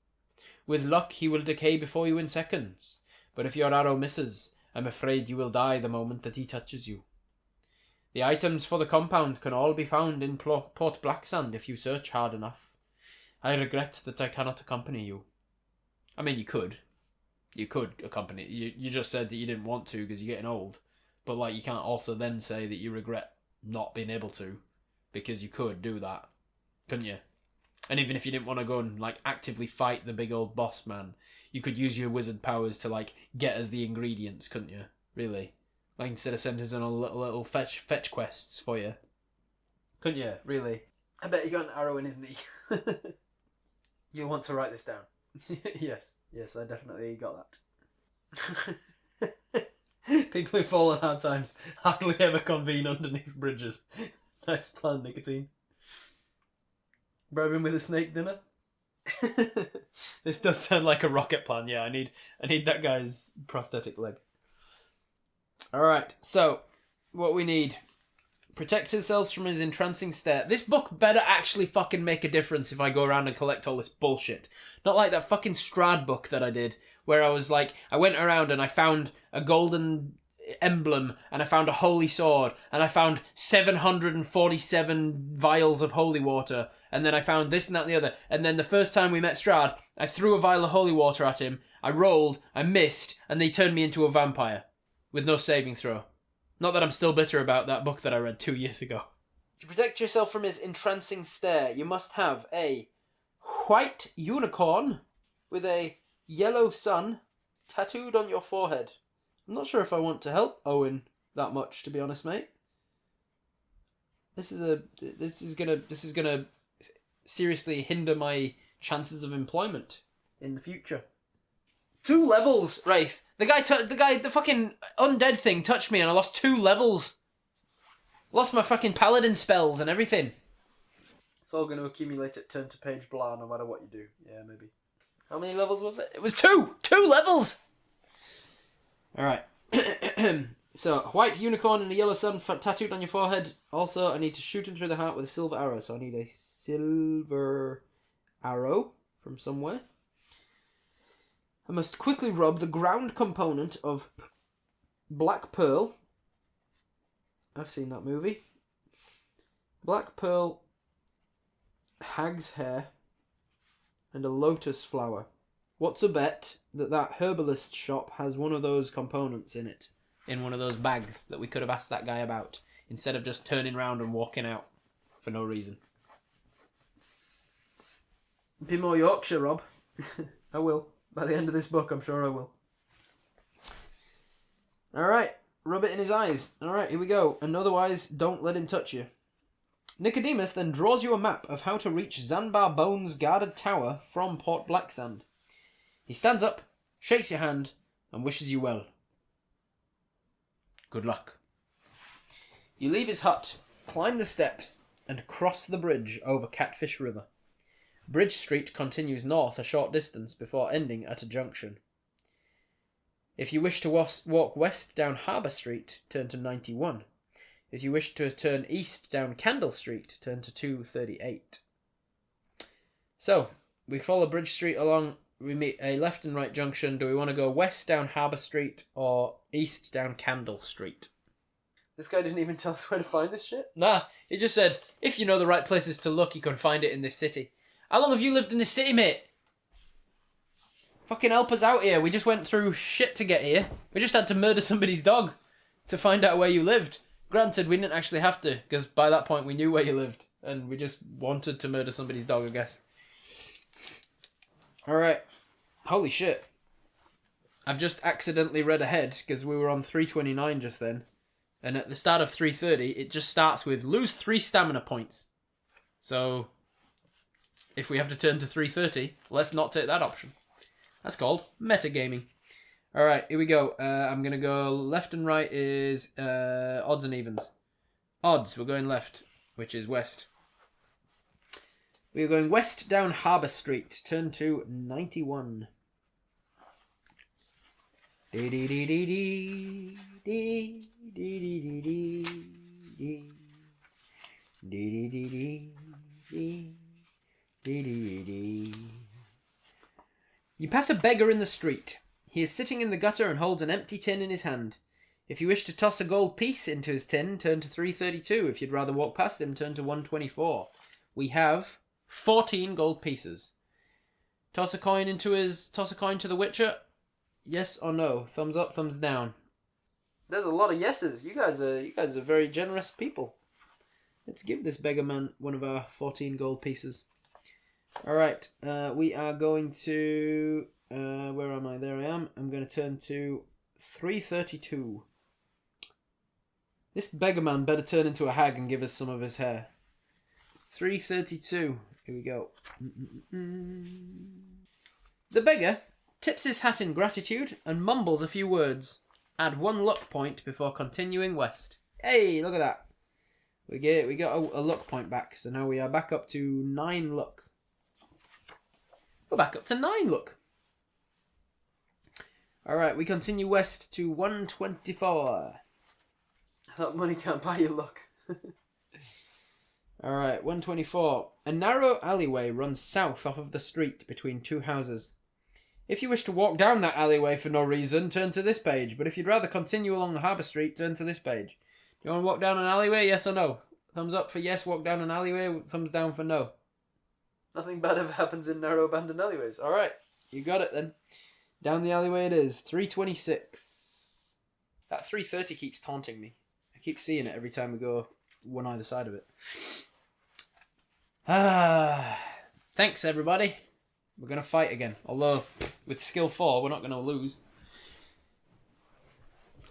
With luck, he will decay before you in seconds, but if your arrow misses, I'm afraid you will die the moment that he touches you. The items for the compound can all be found in Port Blacksand if you search hard enough. I regret that I cannot accompany you. I mean, you could. You could accompany. You just said that you didn't want to because you're getting old. But, like, you can't also then say that you regret not being able to, because you could do that, couldn't you? And even if you didn't want to go and, like, actively fight the big old boss man, you could use your wizard powers to, like, get us the ingredients, couldn't you? Really? Like, instead of sending us on a little fetch quests for you. Couldn't you? Really? I bet you got an arrow in his knee. You'll want to write this down. Yes, I definitely got that. People who fall on hard times hardly ever convene underneath bridges. Nice plan, Nicotine. Bribe him with a snake dinner? This does sound like a rocket plan. Yeah, I need that guy's prosthetic leg. Alright, so what we need. Protect ourselves from his entrancing stare. This book better actually fucking make a difference if I go around and collect all this bullshit. Not like that fucking Strad book that I did, where I was like, I went around and I found a golden emblem, and I found a holy sword, and I found 747 vials of holy water, and then I found this and that and the other, and then the first time we met Strad, I threw a vial of holy water at him, I rolled, I missed, and they turned me into a vampire. With no saving throw. Not that I'm still bitter about that book that I read 2 years ago. To protect yourself from his entrancing stare, you must have a white unicorn with a yellow sun tattooed on your forehead. I'm not sure if I want to help Owen that much, to be honest, mate. This is gonna seriously hinder my chances of employment in the future. 2 levels, Wraith. The fucking undead thing touched me and I lost 2 levels. Lost my fucking paladin spells and everything. It's all going to accumulate at turn to page blah no matter what you do. Yeah, maybe. How many levels was it? It was 2! 2 levels! Alright. So, white unicorn and a yellow sun tattooed on your forehead. Also, I need to shoot him through the heart with a silver arrow. So I need a silver arrow from somewhere. I must quickly rob the ground component of Black Pearl. I've seen that movie. Black Pearl, hag's hair, and a lotus flower. What's a bet that that herbalist shop has one of those components in it? In one of those bags that we could have asked that guy about, instead of just turning around and walking out for no reason. Be more Yorkshire, Rob. I will. By the end of this book, I'm sure I will. Alright, rub it in his eyes. Alright, here we go. And otherwise, don't let him touch you. Nicodemus then draws you a map of how to reach Zanbar Bones' guarded tower from Port Blacksand. He stands up, shakes your hand, and wishes you well. Good luck. You leave his hut, climb the steps, and cross the bridge over Catfish River. Bridge Street continues north a short distance before ending at a junction. If you wish to walk west down Harbour Street, turn to 91. If you wish to turn east down Candle Street, turn to 238. So, we follow Bridge Street along, we meet a left and right junction. Do we want to go west down Harbour Street or east down Candle Street? This guy didn't even tell us where to find this shit? Nah, he just said, if you know the right places to look, you can find it in this city. How long have you lived in this city, mate? Fucking help us out here. We just went through shit to get here. We just had to murder somebody's dog to find out where you lived. Granted, we didn't actually have to, because by that point we knew where you lived. And we just wanted to murder somebody's dog, I guess. Alright. Holy shit. I've just accidentally read ahead, because we were on 329 just then. And at the start of 330, it just starts with lose 3 stamina points. So, if we have to turn to 330, let's not take that option. That's called metagaming. Alright, here we go. I'm going to go left and right is odds and evens. Odds, we're going left, which is west. We're going west down Harbour Street. Turn to 91. Dee dee dee dee dee dee dee dee dee dee dee dee dee dee dee dee. You pass a beggar in the street. He is sitting in the gutter and holds an empty tin in his hand. If you wish to toss a gold piece into his tin, turn to 332. If you'd rather walk past him, turn to 124. We have 14 gold pieces. Toss a coin to the Witcher. Yes or no? Thumbs up, thumbs down. There's a lot of yeses. You guys are very generous people. Let's give this beggar man one of our 14 gold pieces. Alright, we are going to... where am I? There I am. I'm going to turn to 332. This beggar man better turn into a hag and give us some of his hair. 332. Here we go. The beggar tips his hat in gratitude and mumbles a few words. Add 1 luck point before continuing west. Hey, look at that. We got a luck point back, so now we are back up to 9 luck. We're back up to 9 luck. Alright, we continue west to 124. I thought money can't buy you luck. Alright, 124. A narrow alleyway runs south off of the street between 2 houses. If you wish to walk down that alleyway for no reason, turn to this page. But if you'd rather continue along Harbour Street, turn to this page. Do you want to walk down an alleyway? Yes or no? Thumbs up for yes, walk down an alleyway. Thumbs down for no. Nothing bad ever happens in narrow abandoned alleyways. Alright, you got it then. Down the alleyway it is. 326. That 330 keeps taunting me. I keep seeing it every time we go one either side of it. Thanks everybody. We're going to fight again. Although, with skill 4, we're not going to lose.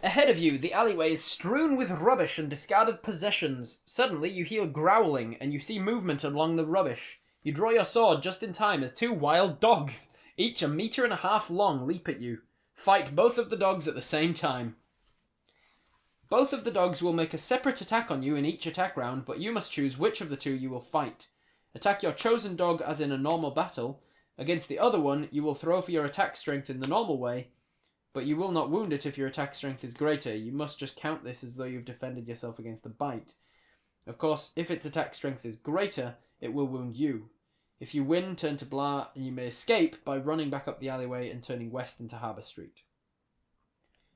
Ahead of you, the alleyway is strewn with rubbish and discarded possessions. Suddenly, you hear growling and you see movement along the rubbish. You draw your sword just in time as 2 wild dogs, each 1.5 meters long, leap at you. Fight both of the dogs at the same time. Both of the dogs will make a separate attack on you in each attack round, but you must choose which of the 2 you will fight. Attack your chosen dog as in a normal battle. Against the other one, you will throw for your attack strength in the normal way, but you will not wound it if your attack strength is greater. You must just count this as though you've defended yourself against the bite. Of course, if its attack strength is greater, it will wound you. If you win, turn to blah, and you may escape by running back up the alleyway and turning west into Harbour Street.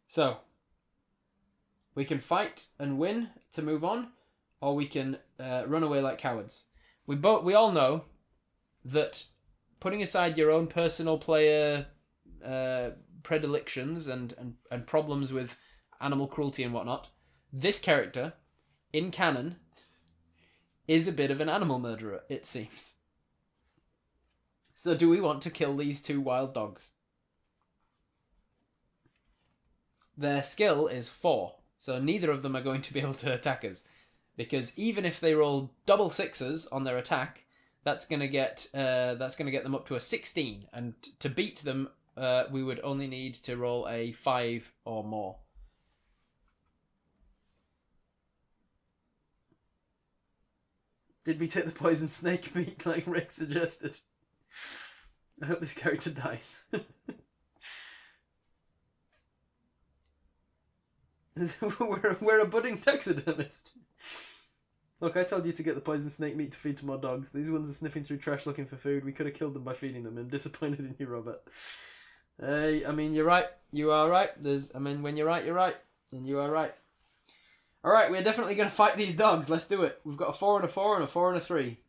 So, we can fight and win to move on, or we can run away like cowards. We all know that putting aside your own personal player predilections and problems with animal cruelty and whatnot, this character, in canon, is a bit of an animal murderer, it seems. So do we want to kill these 2 wild dogs? Their skill is 4, so neither of them are going to be able to attack us. Because even if they roll double 6s on their attack, that's going to get them up to a 16, and to beat them, we would only need to roll a 5 or more. Did we take the poison snake meat like Rick suggested? I hope this character dies. we're a budding taxidermist. Look, I told you to get the poison snake meat to feed to more dogs. These ones are sniffing through trash looking for food. We could have killed them by feeding them. I'm disappointed in you, Robert. I mean, you're right. You are right. When you're right, you're right. And you are right. Alright, we're definitely going to fight these dogs. Let's do it. We've got a 4 and a 4 and a 4 and a 3.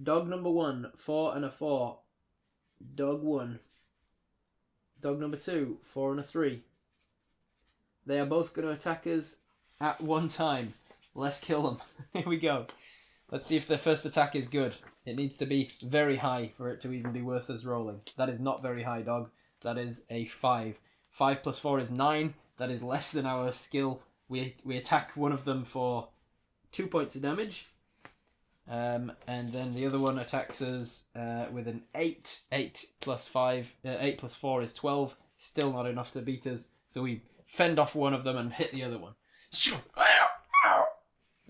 Dog number 1, 4 and a 4. Dog 1. Dog number 2, 4 and a 3. They are both going to attack us at one time. Let's kill them. Here we go. Let's see if their first attack is good. It needs to be very high for it to even be worth us rolling. That is not very high, dog. That is a 5. 5 plus 4 is 9. That is less than our skill. We attack one of them for 2 points of damage. And then the other one attacks us with an 8. 8 plus 4 is 12. Still not enough to beat us. So we fend off one of them and hit the other one.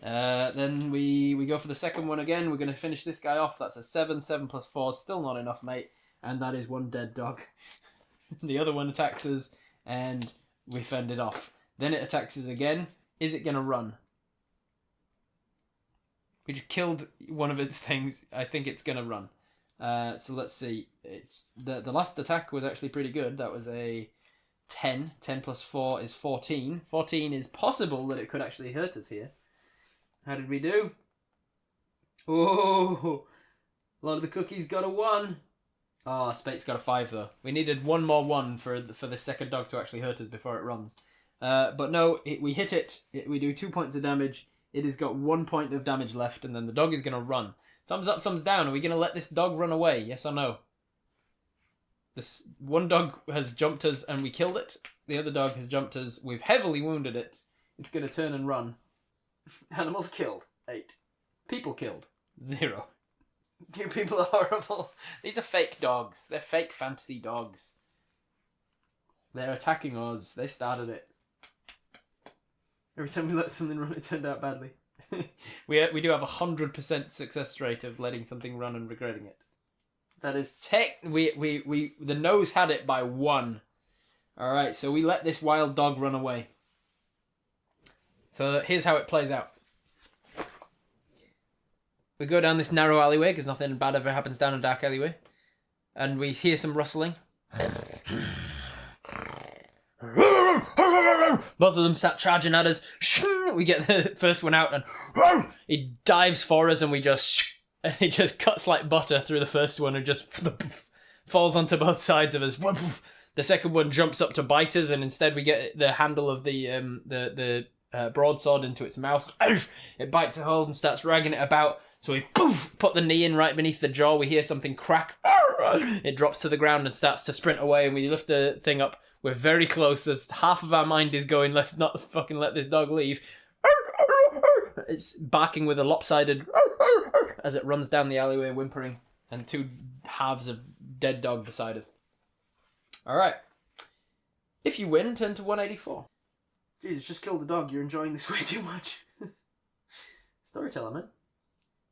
Then we go for the second one again. We're going to finish this guy off. That's a 7. 7 plus 4 is still not enough, mate. And that is one dead dog. The other one attacks us and we fend it off. Then it attacks us again. Is it going to run? We just killed one of its things. I think it's going to run. So let's see. It's the last attack was actually pretty good. That was a 10. 10 plus 4 is 14. 14 is possible that it could actually hurt us here. How did we do? Oh, a lot of the cookies got a 1. Oh, Spate's got a 5 though. We needed one more 1 for the second dog to actually hurt us before it runs. But no, we hit it. We do 2 points of damage. It has got 1 point of damage left, and then the dog is going to run. Thumbs up, thumbs down. Are we going to let this dog run away? Yes or no? This one dog has jumped us and we killed it. The other dog has jumped us. We've heavily wounded it. It's going to turn and run. Animals killed. 8. People killed. 0. You people are horrible. These are fake dogs. They're fake fantasy dogs. They're attacking us. They started it. Every time we let something run, it turned out badly. we do have 100% success rate of letting something run and regretting it. That is the nose had it by 1. All right, so we let this wild dog run away. So here's how it plays out. We go down this narrow alleyway because nothing bad ever happens down a dark alleyway, and we hear some rustling. Both of them start charging at us. We get the first one out, and he dives for us, and he just cuts like butter through the first one, and just falls onto both sides of us. The second one jumps up to bite us, and instead we get the handle of the broadsword into its mouth. It bites a hold and starts dragging it about. So we put the knee in right beneath the jaw. We hear something crack. It drops to the ground and starts to sprint away, and we lift the thing up. We're very close. There's half of our mind is going, let's not fucking let this dog leave. It's barking with a lopsided as it runs down the alleyway, whimpering, and two halves of dead dog beside us. Alright. If you win, turn to 184. Jesus, just kill the dog. You're enjoying this way too much. Storyteller, man.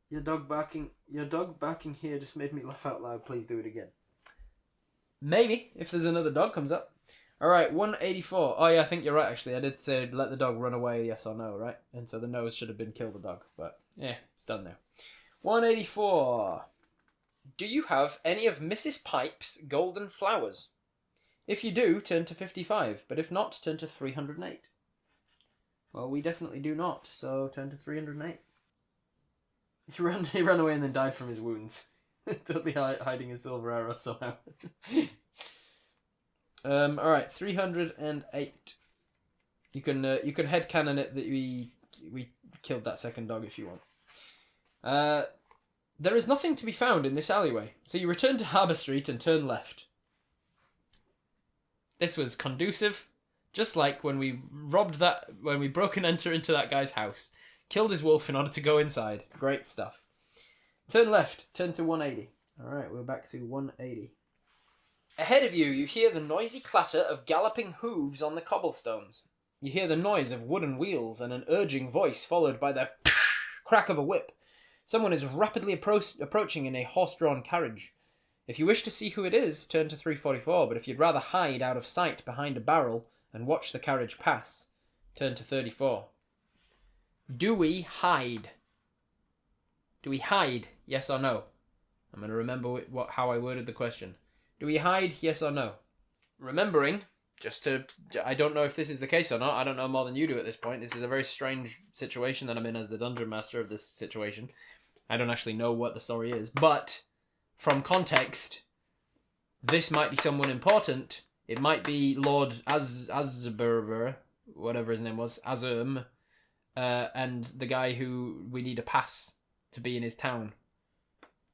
Your dog barking here just made me laugh out loud. Please do it again. Maybe, if there's another dog comes up. Alright, 184. Oh yeah, I think you're right actually. I did say let the dog run away, yes or no, right? And so the no's should have been kill the dog. But yeah, it's done now. 184. Do you have any of Mrs. Pipe's golden flowers? If you do, turn to 55. But if not, turn to 308. Well, we definitely do not, so turn to 308. He ran away and then died from his wounds. Totally hiding his silver arrow somehow. Alright, 308. You can headcanon it that we killed that second dog if you want. There is nothing to be found in this alleyway, so you return to Harbour Street and turn left. This was conducive, just like when we broke and entered into that guy's house. Killed his wolf in order to go inside. Great stuff. Turn left, turn to 180. Alright, we're back to 180. Ahead of you, you hear the noisy clatter of galloping hooves on the cobblestones. You hear the noise of wooden wheels and an urging voice followed by the crack of a whip. Someone is rapidly approaching in a horse-drawn carriage. If you wish to see who it is, turn to 344, but if you'd rather hide out of sight behind a barrel and watch the carriage pass, turn to 34. Do we hide? Do we hide, yes or no? I'm going to remember how I worded the question. Do we hide, yes or no? Remembering, I don't know if this is the case or not. I don't know more than you do at this point. This is a very strange situation that I'm in as the dungeon master of this situation. I don't actually know what the story is, but from context, this might be someone important. It might be Lord Azberber, whatever his name was, and the guy who we need a pass to be in his town.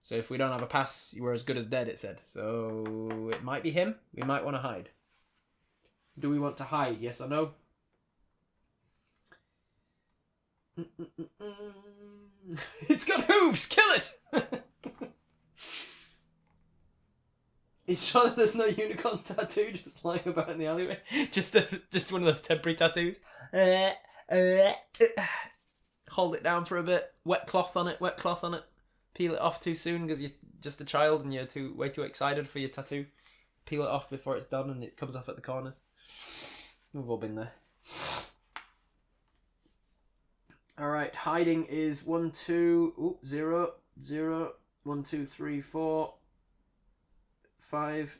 So if we don't have a pass, we're as good as dead, it said. So it might be him. We might want to hide. Do we want to hide, yes or no? It's got hooves! Kill it! You sure that there's no unicorn tattoo just lying about in the alleyway? Just one of those temporary tattoos. Hold it down for a bit. Wet cloth on it. Peel it off too soon because you're just a child and you're way too excited for your tattoo. Peel it off before it's done and it comes off at the corners. We've all been there. Alright, hiding is 1, 2, 0, 0, 1, 2, 3, 4, 5.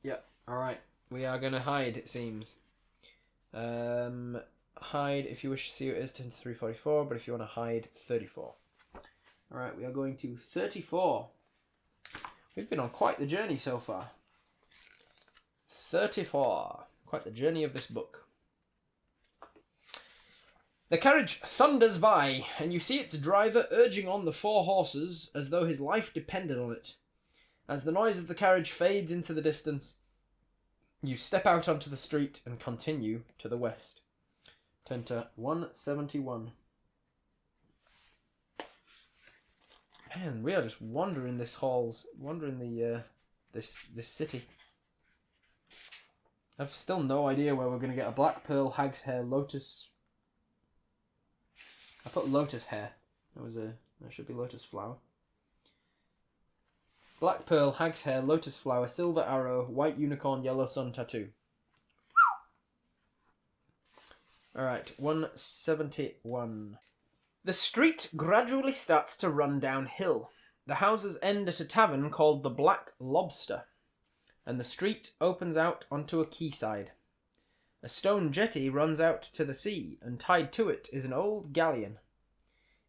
Yep, alright. We are going to hide, it seems. Hide, if you wish to see who it is, turn to 344, but if you want to hide, 34. Alright, we are going to 34. We've been on quite the journey so far. 34. Quite the journey of this book. The carriage thunders by, and you see its driver urging on the 4 horses as though his life depended on it. As the noise of the carriage fades into the distance, you step out onto the street and continue to the west. Turn to 171. Man, we are just wandering this city. I've still no idea where we're going to get a black pearl, hag's hair, lotus. I put lotus hair. There should be lotus flower. Black pearl, hag's hair, lotus flower, silver arrow, white unicorn, yellow sun tattoo. Alright, 171. The street gradually starts to run downhill. The houses end at a tavern called the Black Lobster, and the street opens out onto a quayside. A stone jetty runs out to the sea, and tied to it is an old galleon.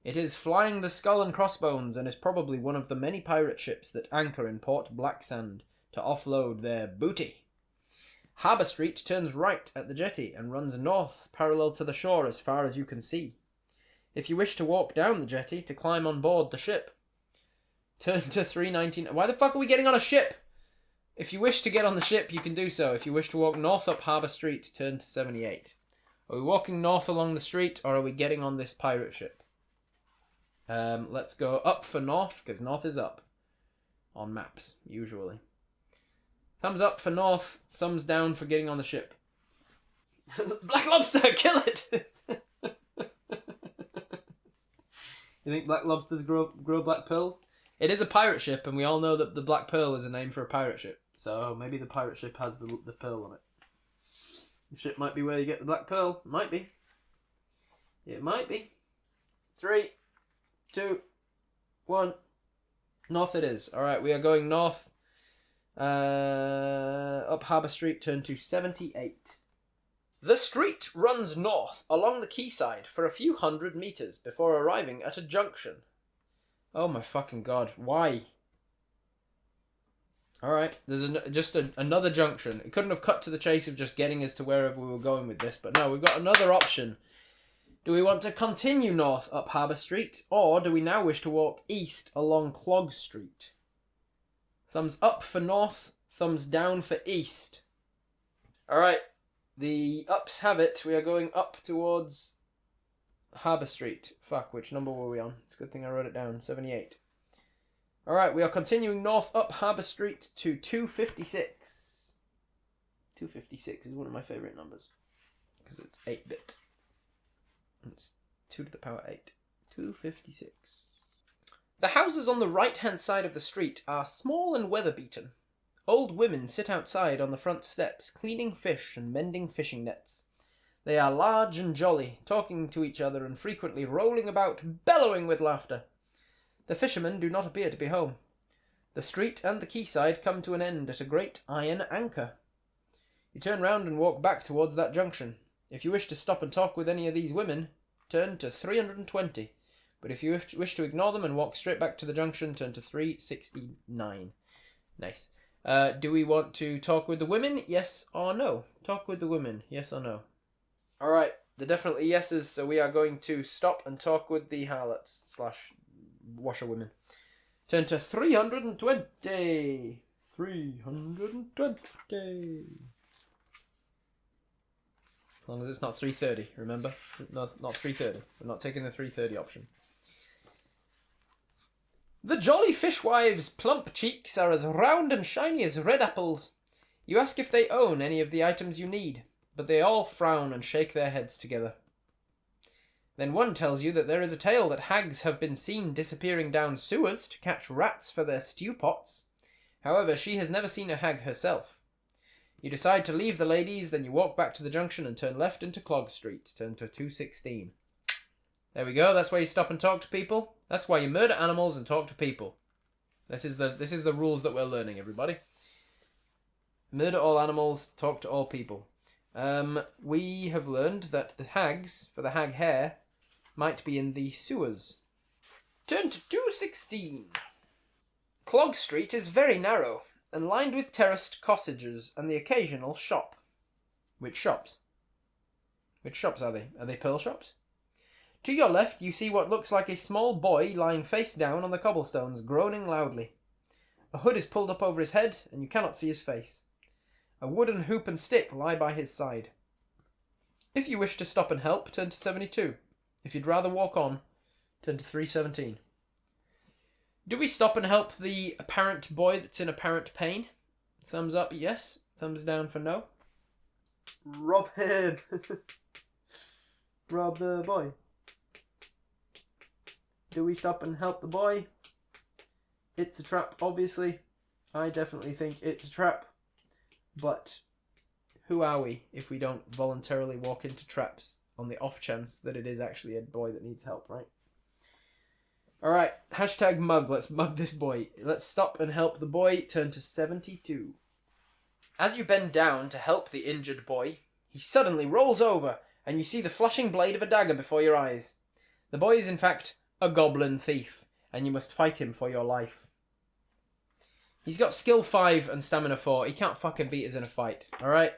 It is flying the Skull and Crossbones and is probably one of the many pirate ships that anchor in Port Blacksand to offload their booty. Harbour Street turns right at the jetty and runs north parallel to the shore as far as you can see. If you wish to walk down the jetty to climb on board the ship, turn to 319. Why the fuck are we getting on a ship? If you wish to get on the ship, you can do so. If you wish to walk north up Harbour Street, turn to 78. Are we walking north along the street, or are we getting on this pirate ship? Let's go up for north, because north is up. On maps, usually. Thumbs up for north, thumbs down for getting on the ship. Black lobster, kill it! You think black lobsters grow black pearls? It is a pirate ship, and we all know that the Black Pearl is a name for a pirate ship. So maybe the pirate ship has the pearl on it. The ship might be where you get the Black Pearl. Might be. It might be. 3, 2, 1. North it is. Alright, we are going north. Up Harbour Street, turn to 78. The street runs north along the quayside for a few hundred meters before arriving at a junction. Oh my fucking god, why? Alright, there's another junction. It couldn't have cut to the chase of just getting us to wherever we were going with this, but no, we've got another option. Do we want to continue north up Harbour Street, or do we now wish to walk east along Clog Street? Thumbs up for north, thumbs down for east. Alright, the ups have it. We are going up towards Harbour Street. Fuck, which number were we on? It's a good thing I wrote it down. 78. Alright, we are continuing north up Harbour Street to 256. 256 is one of my favourite numbers. Because it's 8-bit. It's 2 to the power 8. 256. The houses on the right-hand side of the street are small and weather-beaten. Old women sit outside on the front steps, cleaning fish and mending fishing nets. They are large and jolly, talking to each other and frequently rolling about, bellowing with laughter. The fishermen do not appear to be home. The street and the quayside come to an end at a great iron anchor. You turn round and walk back towards that junction. If you wish to stop and talk with any of these women, turn to 320. But if you wish to ignore them and walk straight back to the junction, turn to 369. Nice. Do we want to talk with the women? Yes or no? Talk with the women. Yes or no? Alright, they're definitely yeses, so we are going to stop and talk with the harlots / washerwomen. Turn to 320. 320. As long as it's not 330, remember? Not 330. We're not taking the 330 option. The jolly fishwives' plump cheeks are as round and shiny as red apples. You ask if they own any of the items you need, but they all frown and shake their heads together. Then one tells you that there is a tale that hags have been seen disappearing down sewers to catch rats for their stew pots. However, she has never seen a hag herself. You decide to leave the ladies, then you walk back to the junction and turn left into Clog Street. Turn to 216. There we go, that's why you stop and talk to people. That's why you murder animals and talk to people. This is the rules that we're learning, everybody. Murder all animals, talk to all people. We have learned that the hags, for the hag hair, might be in the sewers. Turn to 216. Clog Street is very narrow, and lined with terraced cottages and the occasional shop. Which shops? Which shops are they? Are they pearl shops? To your left, you see what looks like a small boy lying face down on the cobblestones, groaning loudly. A hood is pulled up over his head, and you cannot see his face. A wooden hoop and stick lie by his side. If you wish to stop and help, turn to 72. If you'd rather walk on, turn to 317. Do we stop and help the apparent boy that's in apparent pain? Thumbs up, yes. Thumbs down for no. Rob him. Rob the boy. Do we stop and help the boy? It's a trap, obviously. I definitely think it's a trap. But who are we if we don't voluntarily walk into traps on the off chance that it is actually a boy that needs help, right? Alright, hashtag mug. Let's mug this boy. Let's stop and help the boy. Turn to 72. As you bend down to help the injured boy, he suddenly rolls over and you see the flashing blade of a dagger before your eyes. The boy is in fact a goblin thief, and you must fight him for your life. He's got skill 5 and stamina 4. He can't fucking beat us in a fight. Alright?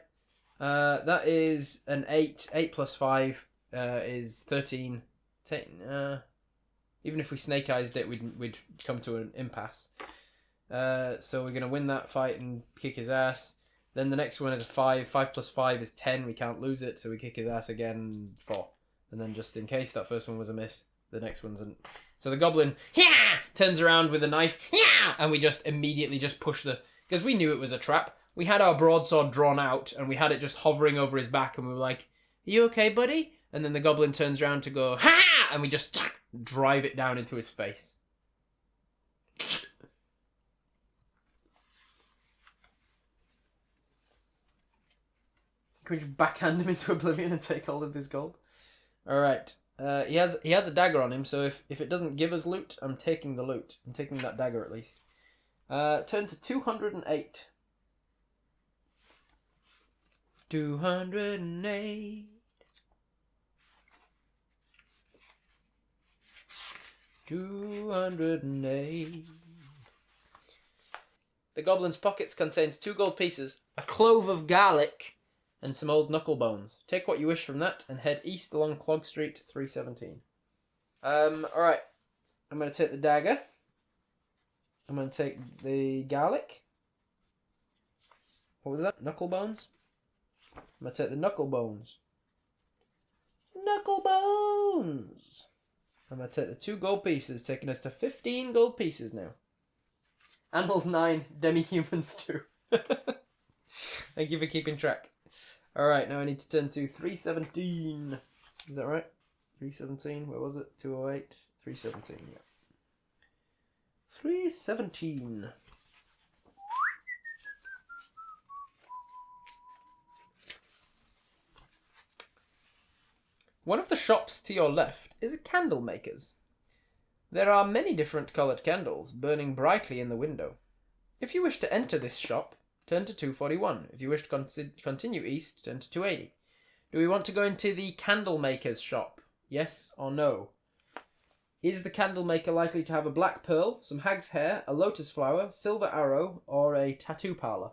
That is an 8. 8 plus 5 is 13. Even if we snake eyes it, we'd come to an impasse. So we're going to win that fight and kick his ass. Then the next one is a 5. 5 plus 5 is 10. We can't lose it, so we kick his ass again, 4. And then just in case that first one was a miss, the next one's an... So the goblin, turns around with a knife, and we just immediately just push the... Because we knew it was a trap. We had our broadsword drawn out, and we had it just hovering over his back, and we were like, "Are you okay, buddy?" And then the goblin turns around to go, "Ha!" And we just drive it down into his face. Can we just backhand him into oblivion and take all of his gold? Alright. He has a dagger on him, so if it doesn't give us loot, I'm taking the loot. I'm taking that dagger at least. Turn to 208. 208. 208. The goblin's pockets contains 2 gold pieces, a clove of garlic, and some old knuckle bones. Take what you wish from that and head east along Clog Street 317. Alright. I'm going to take the dagger. I'm going to take the garlic. What was that? Knuckle bones? I'm going to take the knuckle bones. Knuckle bones! I'm going to take the 2 gold pieces, taking us to 15 gold pieces now. Animals 9, demi-humans 2. Thank you for keeping track. Alright, now I need to turn to 317. Is that right? 317, where was it? 208, 317, yeah. 317. One of the shops to your left is a candle maker's. There are many different coloured candles burning brightly in the window. If you wish to enter this shop, turn to 241. If you wish to continue east, turn to 280. Do we want to go into the candle maker's shop? Yes or no? Is the candle maker likely to have a black pearl, some hag's hair, a lotus flower, silver arrow, or a tattoo parlour?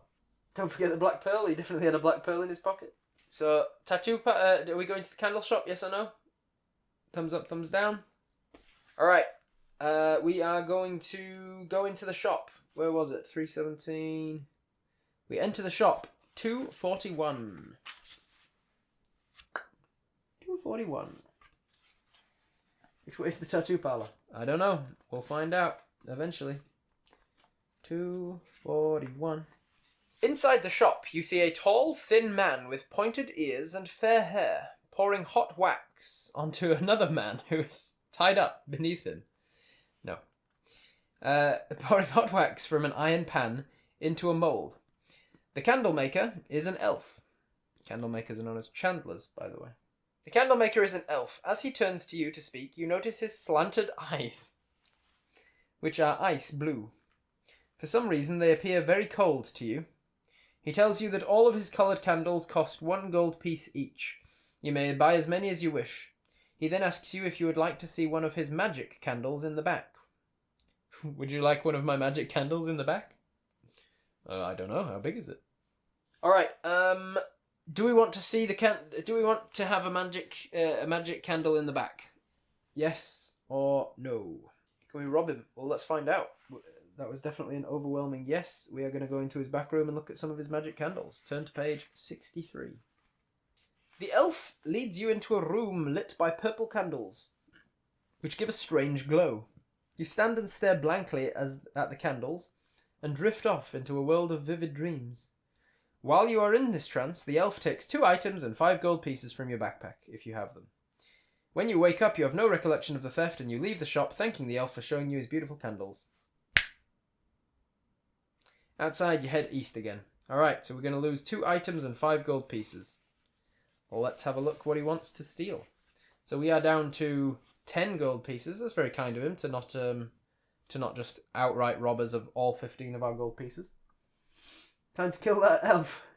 Don't forget the black pearl. He definitely had a black pearl in his pocket. So, are we going to the candle shop? Yes or no? Thumbs up, thumbs down. Alright. We are going to go into the shop. Where was it? 317. We enter the shop. 241. 241. Which way is the tattoo parlour? I don't know. We'll find out eventually. 241. Inside the shop, you see a tall, thin man with pointed ears and fair hair, pouring hot wax onto another man who is tied up beneath him. No. Pouring hot wax from an iron pan into a mould. The candle maker is an elf. Candle makers are known as chandlers, by the way. The candle maker is an elf. As he turns to you to speak, you notice his slanted eyes, which are ice blue. For some reason, they appear very cold to you. He tells you that all of his coloured candles cost 1 gold piece each. You may buy as many as you wish. He then asks you if you would like to see one of his magic candles in the back. Would you like one of my magic candles in the back? I don't know. How big is it? All right. Do we want to see the Do we want to have a magic candle in the back? Yes or no? Can we rob him? Well, let's find out. That was definitely an overwhelming yes. We are going to go into his back room and look at some of his magic candles. Turn to page 63. The elf leads you into a room lit by purple candles, which give a strange glow. You stand and stare blankly at the candles and drift off into a world of vivid dreams. While you are in this trance, the elf takes 2 items and 5 gold pieces from your backpack, if you have them. When you wake up, you have no recollection of the theft, and you leave the shop thanking the elf for showing you his beautiful candles. Outside, you head east again. Alright, so we're going to lose 2 items and 5 gold pieces. Well, let's have a look what he wants to steal. So we are down to 10 gold pieces. That's very kind of him to not just outright rob us of all 15 of our gold pieces. Time to kill that elf.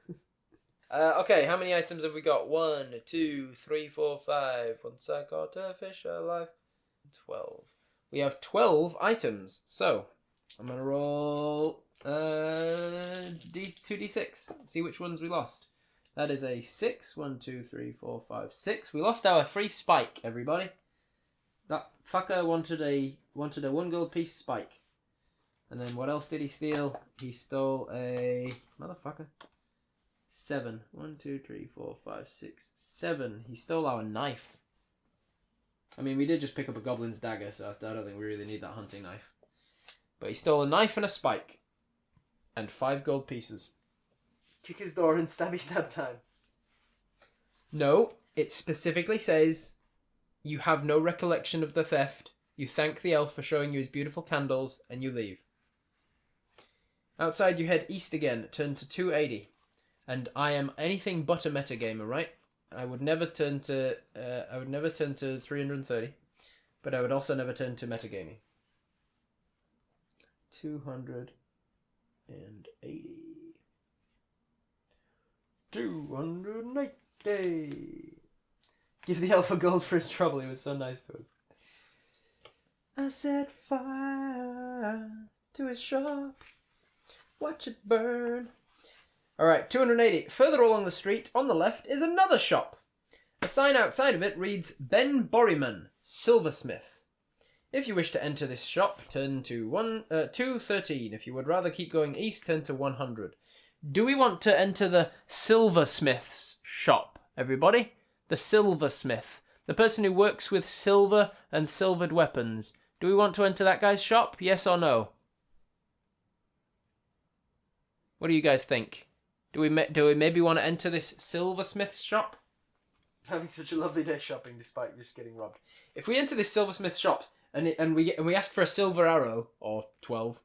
Okay, how many items have we got? 1, 2, 3, 4, 5. Once I caught a fish alive. 12. We have 12 items. So, I'm going to roll 2d6. See which ones we lost. That is a 6. 1, 2, 3, 4, 5, 6. We lost our free spike, everybody. That fucker wanted a 1 gold piece spike. And then what else did he steal? He stole a... Motherfucker. 7. 1, 2, 3, 4, 5, 6, 7. He stole our knife. I mean, we did just pick up a goblin's dagger, so I don't think we really need that hunting knife. But he stole a knife and a spike. And 5 gold pieces. Kick his door and stabby stab time. No, it specifically says you have no recollection of the theft. You thank the elf for showing you his beautiful candles, and you leave. Outside, you head east again, turn to 280. And I am anything but a metagamer, right? I would never turn to 330, but I would also never turn to metagaming. 280. 280. Give the elf a gold for his trouble. He was so nice to us. I set fire to his shop. Watch it burn. Alright, 280. Further along the street, on the left, is another shop. A sign outside of it reads, Ben Borryman, silversmith. If you wish to enter this shop, turn to 213. If you would rather keep going east, turn to 100. Do we want to enter the silversmith's shop, everybody? The silversmith. The person who works with silver and silvered weapons. Do we want to enter that guy's shop? Yes or no? What do you guys think? Do we maybe want to enter this silversmith's shop? Having such a lovely day shopping despite just getting robbed. If we enter this silversmith shop and we ask for a silver arrow, or 12,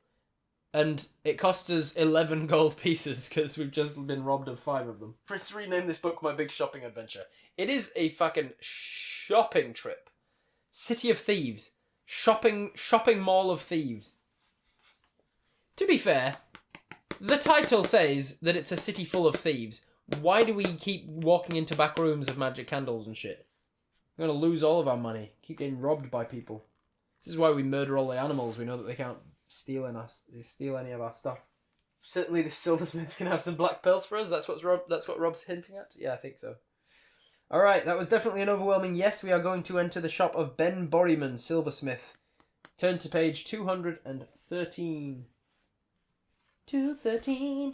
and it costs us 11 gold pieces because we've just been robbed of 5 of them. Let's rename this book My Big Shopping Adventure. It is a fucking shopping trip. City of Thieves. Shopping mall of thieves. To be fair, the title says that it's a city full of thieves. Why do we keep walking into back rooms of magic candles and shit? We're going to lose all of our money. Keep getting robbed by people. This is why we murder all the animals. We know that they can't steal any of our stuff. Certainly the silversmiths can have some black pearls for us. That's what Rob's hinting at. Yeah, I think so. Alright, that was definitely an overwhelming yes. We are going to enter the shop of Ben Borryman, silversmith. Turn to page 213. 213.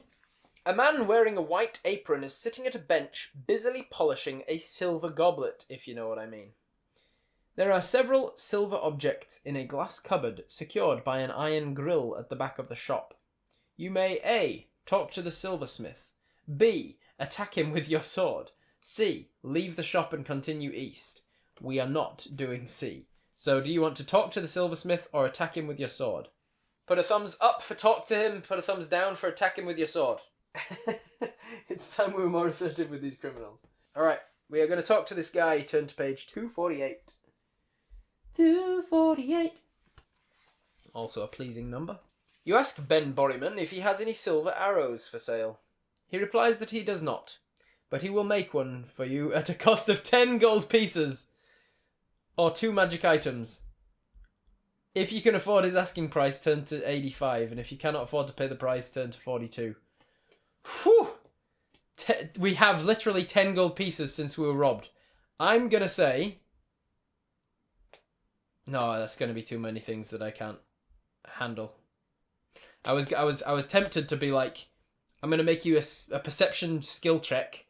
A man wearing a white apron is sitting at a bench, busily polishing a silver goblet, if you know what I mean. There are several silver objects in a glass cupboard secured by an iron grill at the back of the shop. You may A. Talk to the silversmith. B. Attack him with your sword. C. Leave the shop and continue east. We are not doing C. So do you want to talk to the silversmith or attack him with your sword? Put a thumbs up for talk to him, put a thumbs down for attack him with your sword. It's time we were more assertive with these criminals. Alright, we are going to talk to this guy. Turn to page 248. 248. Also a pleasing number. You ask Ben Borryman if he has any silver arrows for sale. He replies that he does not, but he will make one for you at a cost of 10 gold pieces, or 2 magic items. If you can afford his asking price, turn to 85, and if you cannot afford to pay the price, turn to 42. Whew! We have literally 10 gold pieces since we were robbed. I'm gonna say... No, that's gonna be too many things that I can't handle. I was tempted to be like, I'm gonna make you a perception skill check.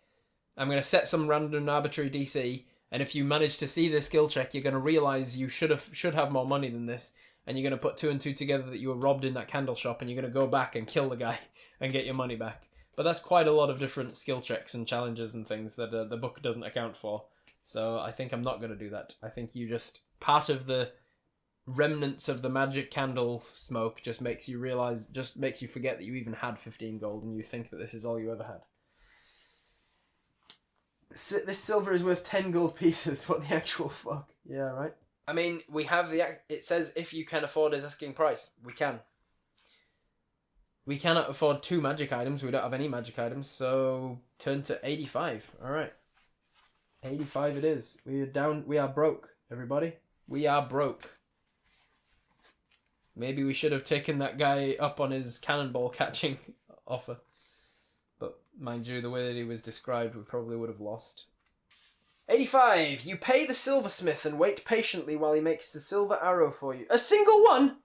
I'm gonna set some random arbitrary DC, and if you manage to see the skill check, you're gonna realize you should have more money than this, and you're gonna put 2 and 2 together that you were robbed in that candle shop, and you're gonna go back and kill the guy and get your money back. But that's quite a lot of different skill checks and challenges and things that the book doesn't account for. So I think I'm not gonna do that. I think you just part of the remnants of the magic candle smoke just makes you forget that you even had 15 gold and you think that this is all you ever had. This silver is worth 10 gold pieces. What the actual fuck? Yeah, right? I mean, we have it says if you can afford his asking price. We can. We cannot afford 2 magic items. We don't have any magic items, so turn to 85. Alright. 85 it is. We are broke, everybody. We are broke. Maybe we should have taken that guy up on his cannonball catching offer. But mind you, the way that he was described, we probably would have lost. 85. You pay the silversmith and wait patiently while he makes a silver arrow for you. A single one?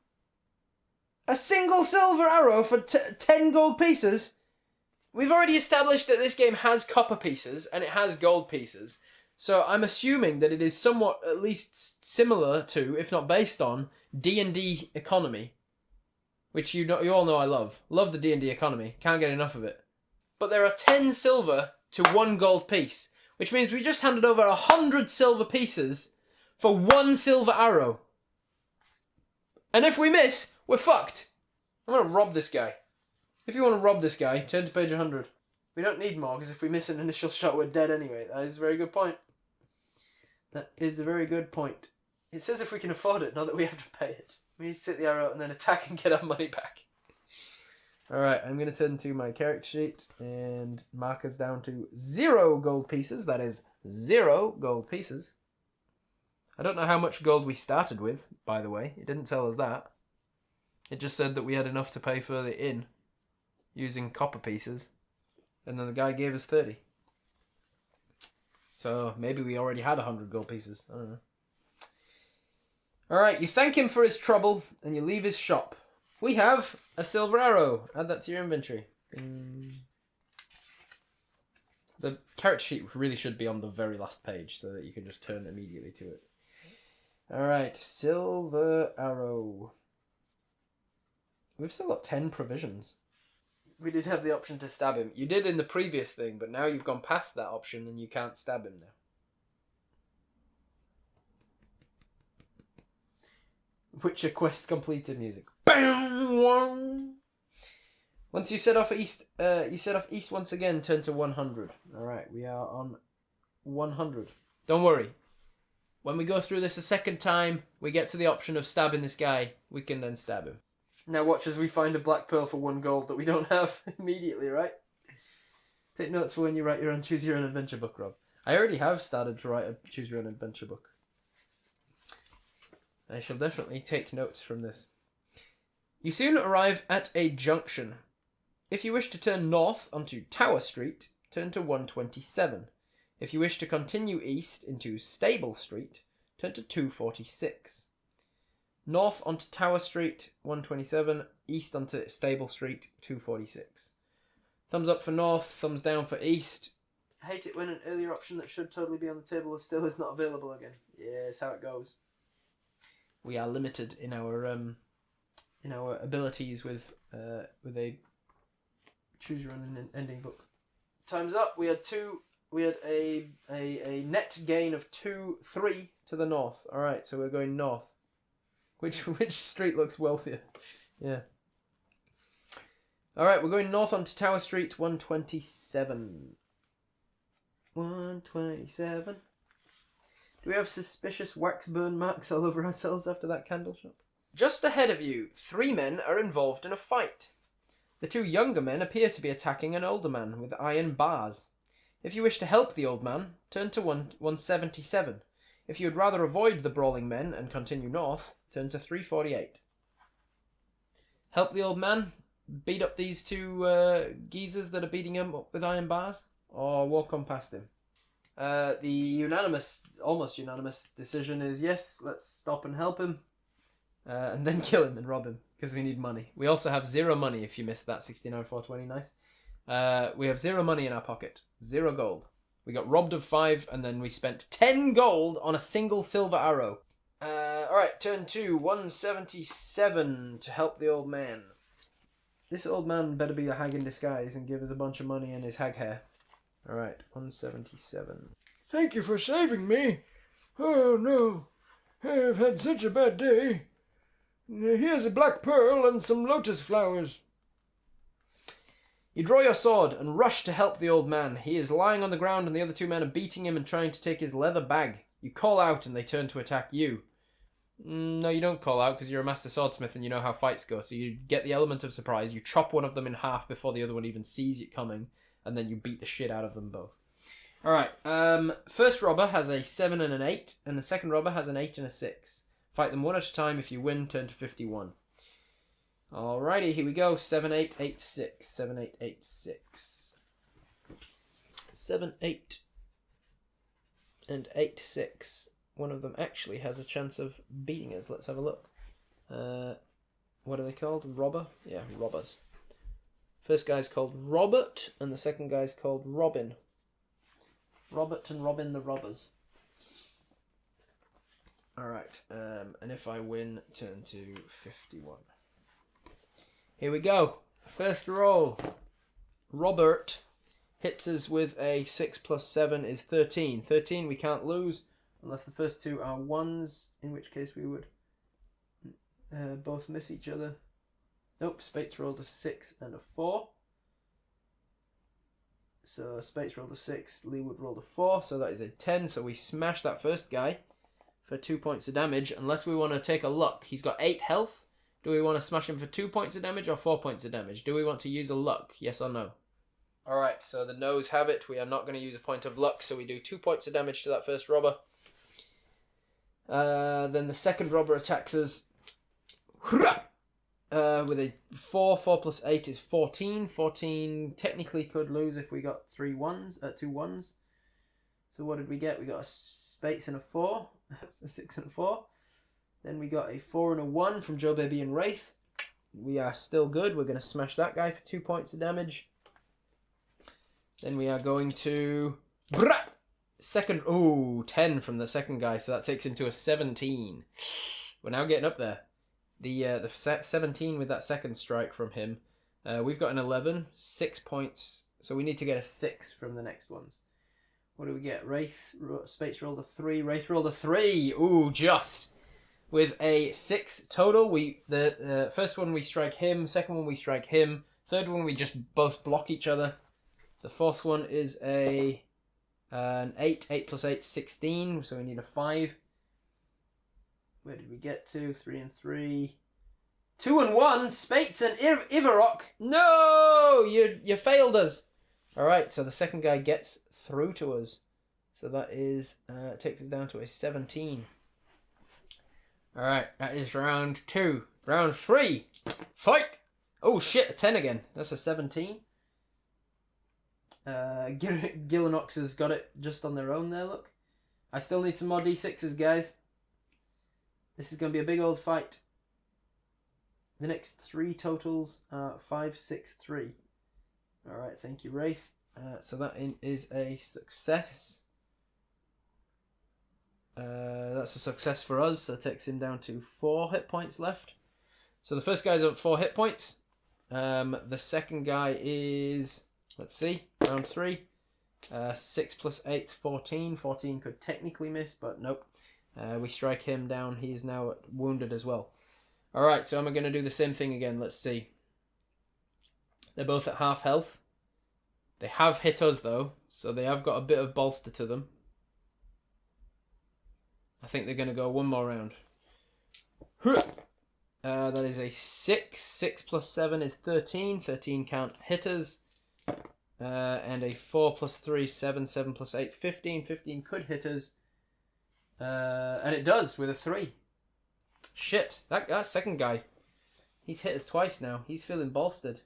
A single silver arrow for 10 gold pieces? We've already established that this game has copper pieces and it has gold pieces. So I'm assuming that it is somewhat at least similar to, if not based on, D&D economy. Which you all know I love. Love the D&D economy. Can't get enough of it. But there are 10 silver to 1 gold piece. Which means we just handed over 100 silver pieces for 1 silver arrow. And if we miss, we're fucked. I'm going to rob this guy. If you want to rob this guy, turn to page 100. We don't need more, because if we miss an initial shot, we're dead anyway. That is a very good point. That is a very good point. It says if we can afford it, not that we have to pay it. We need to sit the arrow and then attack and get our money back. Alright, I'm going to turn to my character sheet and mark us down to 0 gold pieces. That is 0 gold pieces. I don't know how much gold we started with, by the way. It didn't tell us that. It just said that we had enough to pay for the inn using copper pieces. And then the guy gave us 30. So maybe we already had 100 gold pieces. I don't know. Alright, you thank him for his trouble and you leave his shop. We have a silver arrow. Add that to your inventory. The character sheet really should be on the very last page so that you can just turn immediately to it. Alright, silver arrow. We've still got 10 provisions. We did have the option to stab him. You did in the previous thing, but now you've gone past that option and you can't stab him now. Witcher quest completed music. Bang! Once you set off east, once again. Turn to 100. All right, we are on 100. Don't worry. When we go through this a second time, we get to the option of stabbing this guy. We can then stab him. Now watch as we find a black pearl for 1 gold that we don't have immediately, right? Take notes for when you write your own Choose Your Own Adventure book, Rob. I already have started to write a Choose Your Own Adventure book. I shall definitely take notes from this. You soon arrive at a junction. If you wish to turn north onto Tower Street, turn to 127. If you wish to continue east into Stable Street, turn to 246. North onto Tower Street, 127. East onto Stable Street, 246. Thumbs up for north, thumbs down for east. I hate it when an earlier option that should totally be on the table still is not available again. Yeah, it's how it goes. We are limited in our abilities with a Choose Your Own Ending book. Time's up. We had a net gain of 3 to the north. All right, so we're going north. Which street looks wealthier? Yeah. All right, we're going north onto Tower Street, 127. 127. Do we have suspicious wax burn marks all over ourselves after that candle shop? Just ahead of you, 3 men are involved in a fight. The 2 younger men appear to be attacking an older man with iron bars. If you wish to help the old man, turn to 177. If you would rather avoid the brawling men and continue north, turn to 348. Help the old man? Beat up these 2 geezers that are beating him up with iron bars? Or walk on past him? The almost unanimous decision is yes, let's stop and help him. And then kill him and rob him, because we need money. We also have 0 money if you missed that 69,420, nice. We have 0 money in our pocket. 0 gold. We got robbed of 5, and then we spent 10 gold on a single silver arrow. Alright, turn to 177 to help the old man. This old man better be a hag in disguise and give us a bunch of money in his hag hair. Alright, 177. Thank you for saving me. Oh no, I've had such a bad day. Here's a black pearl and some lotus flowers. You draw your sword and rush to help the old man. He is lying on the ground and the other 2 men are beating him and trying to take his leather bag. You call out and they turn to attack you. No, you don't call out because you're a master swordsmith and you know how fights go. So you get the element of surprise. You chop one of them in half before the other one even sees it coming. And then you beat the shit out of them both. Alright, first robber has a 7 and an 8. And the second robber has an 8 and a 6. Fight them one at a time. If you win, turn to 51. Alrighty, here we go. 7, 8, 8, 6. 7, 8, 8, 6. 7, 8, and 8, 6. One of them actually has a chance of beating us. Let's have a look. What are they called? Robber? Yeah, robbers. First guy's called Robert, and the second guy's called Robin. Robert and Robin the robbers. Alright, and if I win, turn to 51. Here we go. First roll. Robert hits us with a 6 plus 7 is 13. 13 we can't lose unless the first two are 1s, in which case we would both miss each other. Nope, Spates rolled a 6 and a 4. So Spates rolled a 6, Leewood rolled a 4, so that is a 10. So we smash that first guy for 2 points of damage, unless we want to take a luck. He's got 8 health. Do we want to smash him for 2 points of damage or 4 points of damage? Do we want to use a luck? Yes or no? Alright, so the no's have it. We are not going to use a point of luck, so we do 2 points of damage to that first robber. Then the second robber attacks us with a 4. 4 plus 8 is 14. 14 technically could lose if we got 2 1s. So what did we get? We got a Spates and a 4. A 6 and a 4. Then we got a 4 and a 1 from Joe Baby and Wraith. We are still good. We're going to smash that guy for 2 points of damage. Then we are going to... Second... Ooh, 10 from the second guy. So that takes him to a 17. We're now getting up there. The 17 with that second strike from him. We've got an 11. 6 points. So we need to get a 6 from the next ones. What do we get? Wraith... Spates rolled a 3. Wraith rolled a 3. Ooh, just... With a 6 total, the first one we strike him, second one we strike him, third one we just both block each other. The fourth one is an 8. 8 plus 8 is 16, so we need a 5. Where did we get to? 3 and 3. 2 and 1, Spates and Ivarok. No! You failed us. Alright, so the second guy gets through to us. So that is takes us down to a 17. Alright, that is round 2. Round 3. Fight! Oh shit, a 10 again. That's a 17. Gillinox has got it just on their own there, look. I still need some more D6s, guys. This is going to be a big old fight. The next 3 totals are 5, 6, 3. Alright, thank you, Wraith. So that is a success. That's a success for us, so it takes him down to 4 hit points left. So the first guy's up 4 hit points. The second guy is, let's see, round 3. 6 plus 8, 14. 14 could technically miss, but nope. We strike him down. He is now wounded as well. Alright, so I'm going to do the same thing again. Let's see. They're both at half health. They have hit us though, so they have got a bit of bolster to them. I think they're going to go one more round. That is a 6. 6 plus 7 is 13. 13 can't hit us. And a 4 plus 3, 7. 7 plus 8, 15. 15 could hit us. And it does with a 3. Shit, that second guy. He's hit us twice now. He's feeling bolstered.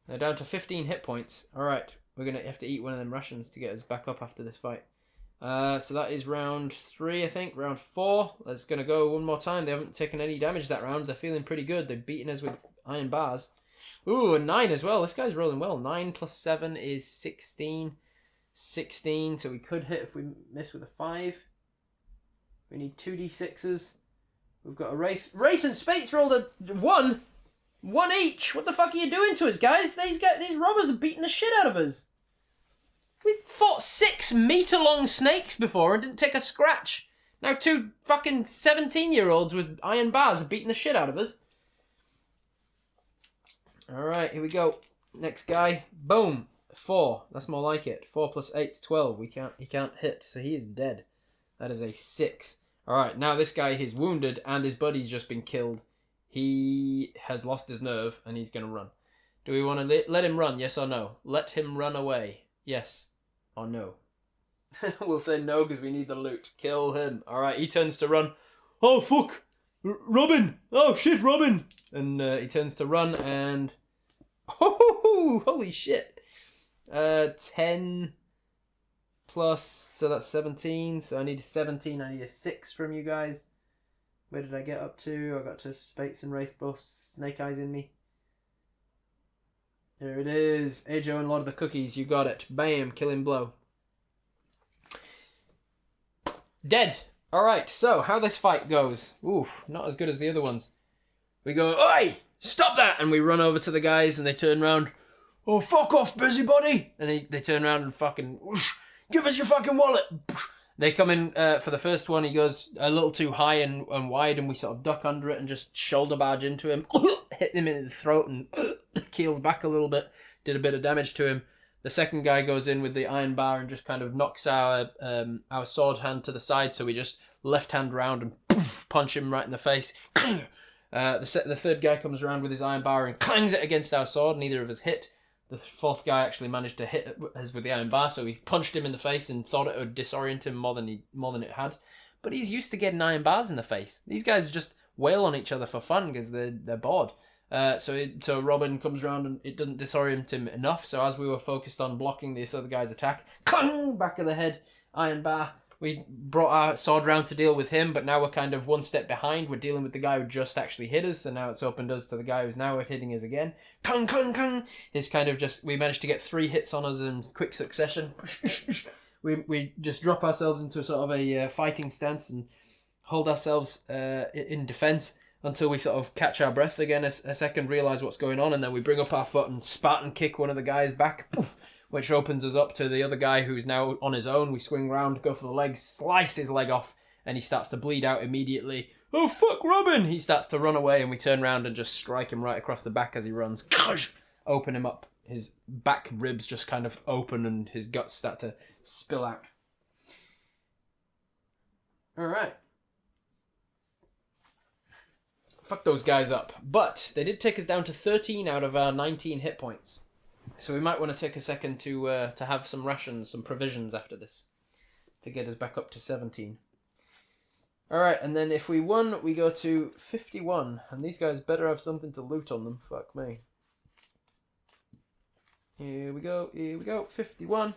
They're down to 15 hit points. Alright, we're going to have to eat one of them rations to get us back up after this fight. So that is round 3, I think. Round 4. Let's going to go one more time. They haven't taken any damage that round. They're feeling pretty good. They've beaten us with iron bars. Ooh, a 9 as well. This guy's rolling well. 9 plus 7 is 16. 16, so we could hit if we miss with a 5. We need 2d6s. We've got a Wraith. Wraith and Spates rolled a 1. 1 each. What the fuck are you doing to us, guys? These robbers are beating the shit out of us. We fought 6 meter-long snakes before and didn't take a scratch. Now 2 fucking 17-year-olds with iron bars are beating the shit out of us. Alright, here we go. Next guy. Boom. 4. That's more like it. 4 plus 8 is 12. He can't hit, so he is dead. That is a 6. Alright, now this guy is wounded and his buddy's just been killed. He has lost his nerve and he's going to run. Do we want to let him run, yes or no? Let him run away. Yes or no? We'll say no because we need the loot. Kill him. Alright, he turns to run. Oh, fuck! Robin! Oh, shit, Robin! And he turns to run and... Oh, holy shit! 10 plus... So that's 17. So I need a 17. I need a 6 from you guys. Where did I get up to? I got to Spates and Wraith Bus. Snake Eyes in me. There it is. Ajo and Lord of the Cookies. You got it. Bam. Killing blow. Dead. Alright, so how this fight goes. Oof, not as good as the other ones. We go, oi! Stop that! And we run over to the guys and they turn around. Oh, fuck off, busybody! And they turn around and fucking, whoosh, give us your fucking wallet! They come in for the first one. He goes a little too high and wide, and we sort of duck under it and just shoulder barge into him. Hit him in the throat and keels back a little bit. Did a bit of damage to him. The second guy goes in with the iron bar and just kind of knocks our sword hand to the side, so we just left hand round and poof, punch him right in the face. The third guy comes around with his iron bar and clangs it against our sword. Neither of us hit. The fourth guy actually managed to hit us with the iron bar, so we punched him in the face and thought it would disorient him more than it had. But he's used to getting iron bars in the face. These guys just wail on each other for fun because they're bored. So Robin comes around and it doesn't disorient him enough. So as we were focused on blocking this other guy's attack, clang, back of the head, iron bar. We brought our sword round to deal with him, but now we're kind of one step behind. We're dealing with the guy who just actually hit us, so now it's opened us to the guy who's now hitting us again. Kung, kung, kung. It's kind of just, we managed to get 3 hits on us in quick succession. we just drop ourselves into sort of a fighting stance and hold ourselves in defence until we sort of catch our breath again a second, realise what's going on, and then we bring up our foot and Spartan kick one of the guys back, poof, which opens us up to the other guy who's now on his own. We swing round, go for the legs, slice his leg off, and he starts to bleed out immediately. Oh, fuck, Robin! He starts to run away, and we turn around and just strike him right across the back as he runs. Open him up. His back ribs just kind of open, and his guts start to spill out. Alright. Fuck those guys up. But they did take us down to 13 out of our 19 hit points. So we might want to take a second to have some rations, some provisions after this, to get us back up to 17. Alright, and then if we won, we go to 51. And these guys better have something to loot on them. Fuck me. Here we go, 51.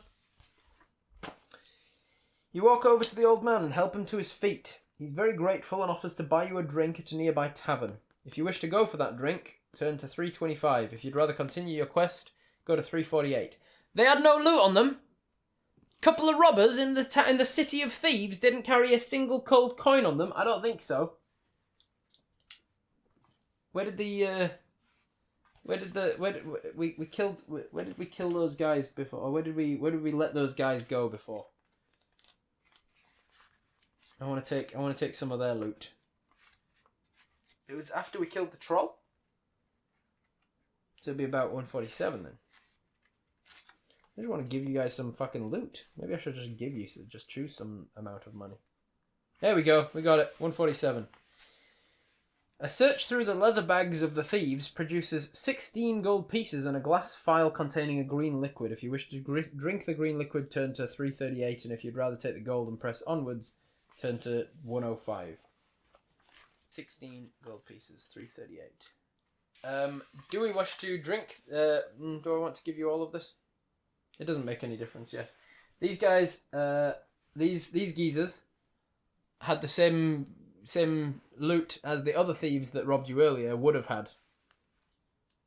You walk over to the old man and help him to his feet. He's very grateful and offers to buy you a drink at a nearby tavern. If you wish to go for that drink, turn to 325. If you'd rather continue your quest, go to 348. They had no loot on them. Couple of robbers in the City of Thieves didn't carry a single gold coin on them. I don't think so. Where did we kill those guys before? Or where did we let those guys go before? I want to take some of their loot. It was after we killed the troll. So it'd be about 147 then. I just want to give you guys some fucking loot. Maybe I should just choose some amount of money. There we go. We got it. 147. A search through the leather bags of the thieves produces 16 gold pieces and a glass vial containing a green liquid. If you wish to drink the green liquid, turn to 338, and if you'd rather take the gold and press onwards, turn to 105. 16 gold pieces, 338. Do we wish to drink? Do I want to give you all of this? It doesn't make any difference yet. These guys, these geezers, had the same loot as the other thieves that robbed you earlier would have had.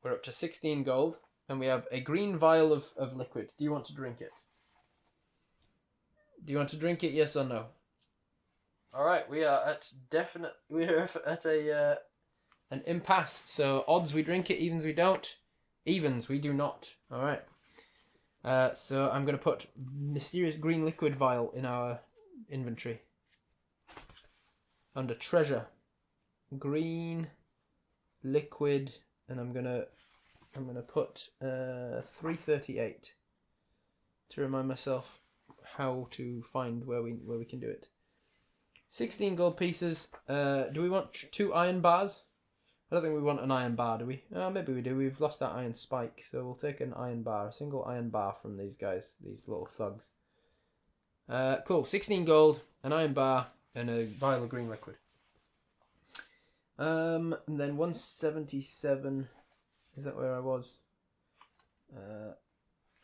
We're up to 16 gold, and we have a green vial of liquid. Do you want to drink it? Do you want to drink it? Yes or no? All right, we are at an impasse. So odds we drink it, evens we don't. Evens we do not. All right. So I'm going to put mysterious green liquid vial in our inventory. Under treasure. Green liquid, and I'm gonna put 338 to remind myself how to find where we can do it. 16 gold pieces. Do we want 2 iron bars? I don't think we want an iron bar, do we? Maybe we do. We've lost our iron spike, so we'll take an iron bar. A single iron bar from these guys, these little thugs. Cool. 16 gold, an iron bar, and a vial of green liquid. And then 177. Is that where I was?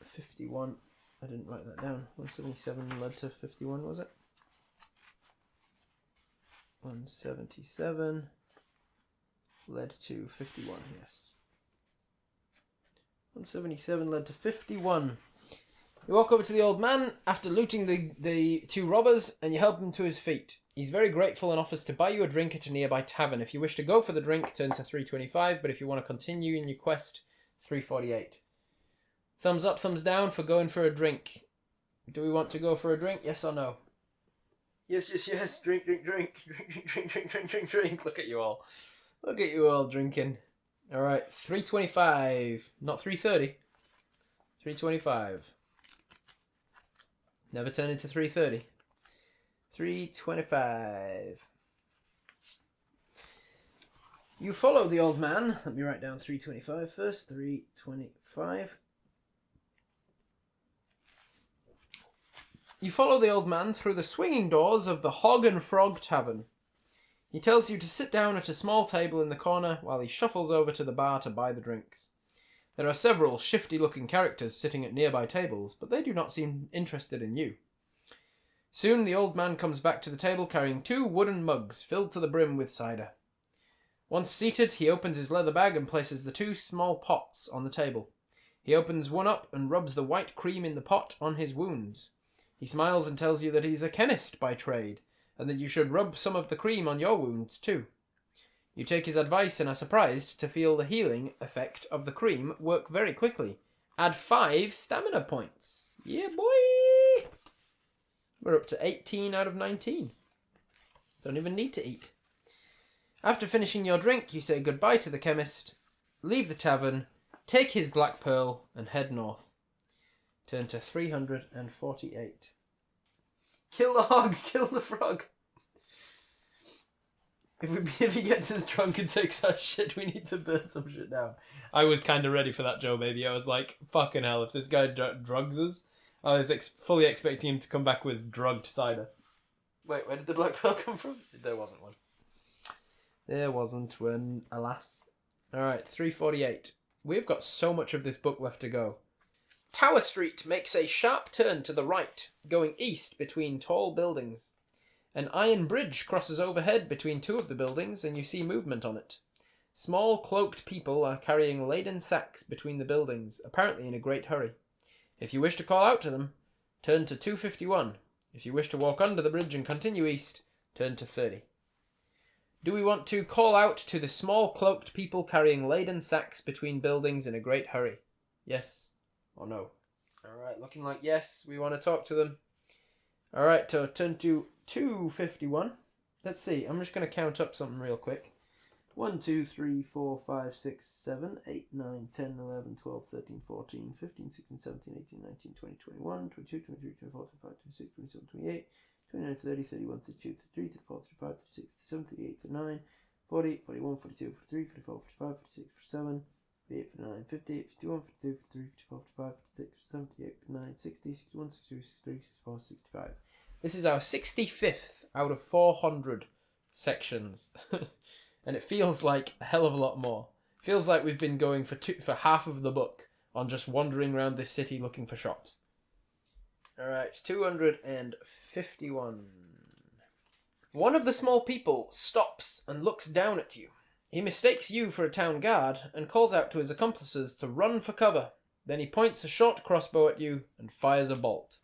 51. I didn't write that down. 177 led to 51, was it? 177 led to 51, yes. 177 led to 51. You walk over to the old man after looting the two robbers, and you help him to his feet. He's very grateful and offers to buy you a drink at a nearby tavern. If you wish to go for the drink, turn to 325, but if you want to continue in your quest, 348. Thumbs up, thumbs down for going for a drink. Do we want to go for a drink? Yes or no? Yes, yes, yes. Drink, drink, drink. Drink, drink, drink, drink, drink, drink. Look at you all. Look at you all drinking. All right, 325. Not 330. 325. Never turn into 330. 325. You follow the old man. Let me write down 325 first. 325. You follow the old man through the swinging doors of the Hog and Frog Tavern. He tells you to sit down at a small table in the corner while he shuffles over to the bar to buy the drinks. There are several shifty-looking characters sitting at nearby tables, but they do not seem interested in you. Soon the old man comes back to the table carrying 2 wooden mugs filled to the brim with cider. Once seated, he opens his leather bag and places the 2 small pots on the table. He opens one up and rubs the white cream in the pot on his wounds. He smiles and tells you that he's a chemist by trade, and that you should rub some of the cream on your wounds too. You take his advice and are surprised to feel the healing effect of the cream work very quickly. Add 5 stamina points. Yeah, boy! We're up to 18 out of 19. Don't even need to eat. After finishing your drink, you say goodbye to the chemist, leave the tavern, take his black pearl, and head north. Turn to 348. Kill the hog, kill the frog. If he gets us drunk and takes our shit, we need to burn some shit down. I was kind of ready for that, Joe, baby. I was like, fucking hell, if this guy drugs us, I was fully expecting him to come back with drugged cider. Wait, where did the black pearl come from? There wasn't one. There wasn't one, alas. Alright, 348. We've got so much of this book left to go. Tower Street makes a sharp turn to the right, going east between tall buildings. An iron bridge crosses overhead between 2 of the buildings, and you see movement on it. Small cloaked people are carrying laden sacks between the buildings, apparently in a great hurry. If you wish to call out to them, turn to 251. If you wish to walk under the bridge and continue east, turn to 30. Do we want to call out to the small cloaked people carrying laden sacks between buildings in a great hurry? Yes or no? Alright, looking like yes, we want to talk to them. Alright, so turn to 251. Let's see, I'm just going to count up something real quick. 1, 2, 3, 4, 5, 6, 7, 8, 9, 10, 11, 12, 13, 14, 15, 16, 17, 18, 19, 20, 21, 22, 23, 24, 25, 26, 27, 28, 29, 30, 31, 32, 33, 34, 35, 36, 37, 38, 39, 40, 41, 42, 43, 44, 45, 46, 47, 48, 49, 50, 51, 52, 53, 54, 55, 56, 58, 59, 60, 61, 62, 63, 64, 65. This is our 65th out of 400 sections. And it feels like a hell of a lot more. Feels like we've been going for half of the book on just wandering around this city looking for shops. Alright, 251. One of the small people stops and looks down at you. He mistakes you for a town guard and calls out to his accomplices to run for cover. Then he points a short crossbow at you and fires a bolt.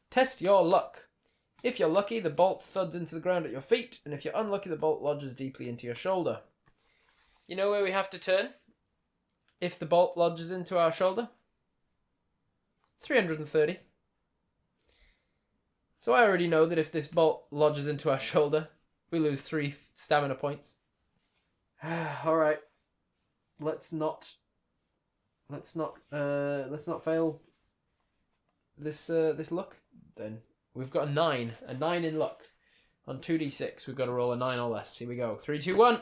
Test your luck. If you're lucky, the bolt thuds into the ground at your feet, and if you're unlucky, the bolt lodges deeply into your shoulder. You know where we have to turn? If the bolt lodges into our shoulder? 330. So I already know that if this bolt lodges into our shoulder, we lose 3 stamina points. Alright. Let's not fail this luck then. We've got a 9 in luck. On 2d6, we've got to roll a 9 or less. Here we go. 3, 2, 1.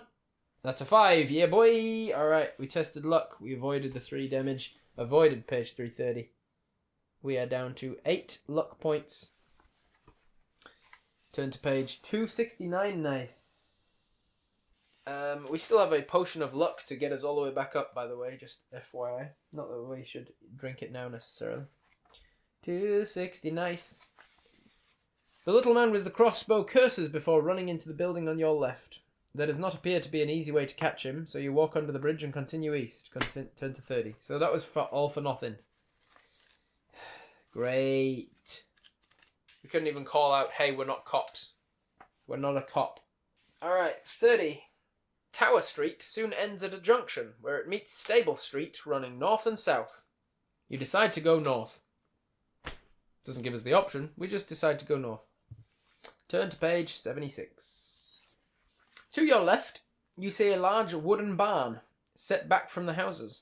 That's a 5. Yeah, boy. Alright, we tested luck. We avoided the 3 damage. Avoided page 330. We are down to 8 luck points. Turn to page 269. Nice. We still have a potion of luck to get us all the way back up, by the way. Just FYI. Not that we should drink it now necessarily. 260. Nice. The little man with the crossbow curses before running into the building on your left. There does not appear to be an easy way to catch him, so you walk under the bridge and continue east. Turn to 30. So that was all for nothing. Great. We couldn't even call out, hey, we're not cops. We're not a cop. Alright, 30. Tower Street soon ends at a junction where it meets Stable Street running north and south. You decide to go north. Doesn't give us the option, we just decide to go north. Turn to page 76. To your left, you see a large wooden barn set back from the houses.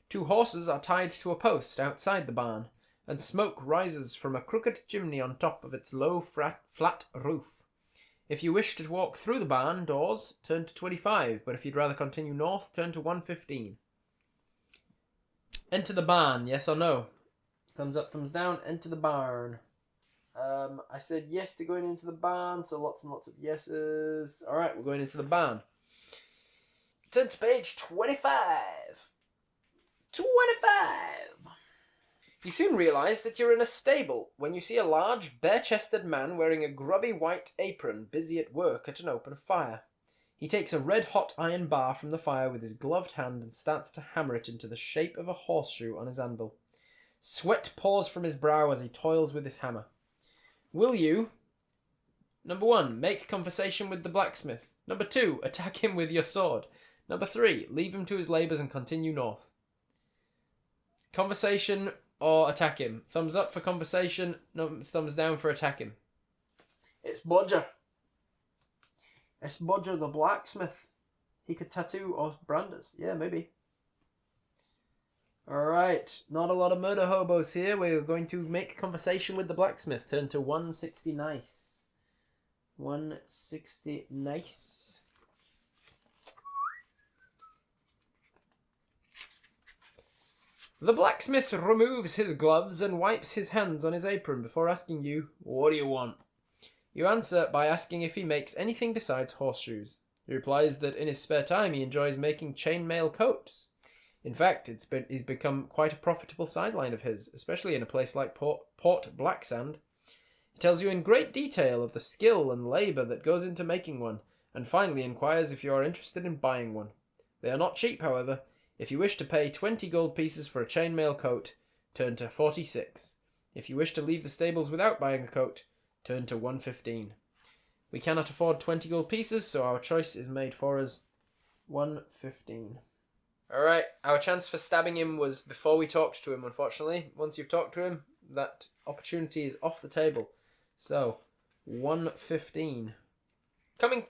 2 horses are tied to a post outside the barn, and smoke rises from a crooked chimney on top of its low, flat roof. If you wish to walk through the barn doors, turn to 25, but if you'd rather continue north, turn to 115. Enter the barn, yes or no? Thumbs up, thumbs down, enter the barn. I said yes to going into the barn, so lots and lots of yeses. Alright, we're going into the barn. Turn to page 25. 25! You soon realise that you're in a stable when you see a large, bare-chested man wearing a grubby white apron busy at work at an open fire. He takes a red-hot iron bar from the fire with his gloved hand and starts to hammer it into the shape of a horseshoe on his anvil. Sweat pours from his brow as he toils with his hammer. Will you, number 1, make conversation with the blacksmith. Number 2, attack him with your sword. Number 3, leave him to his labours and continue north. Conversation or attack him. Thumbs up for conversation, thumbs down for attack him. It's Bodger. It's Bodger the blacksmith. He could tattoo or brand us. Yeah, maybe. Alright, not a lot of murder hobos here. We're going to make conversation with the blacksmith. Turn to 160 nice. 160 nice. The blacksmith removes his gloves and wipes his hands on his apron before asking you, what do you want? You answer by asking if he makes anything besides horseshoes. He replies that in his spare time he enjoys making chainmail coats. In fact, he's become quite a profitable sideline of his, especially in a place like Port Blacksand. He tells you in great detail of the skill and labour that goes into making one, and finally inquires if you are interested in buying one. They are not cheap, however. If you wish to pay 20 gold pieces for a chainmail coat, turn to 46. If you wish to leave the stables without buying a coat, turn to 115. We cannot afford 20 gold pieces, so our choice is made for us. 115. Alright, our chance for stabbing him was before we talked to him, unfortunately. Once you've talked to him, that opportunity is off the table. So, 115. Coming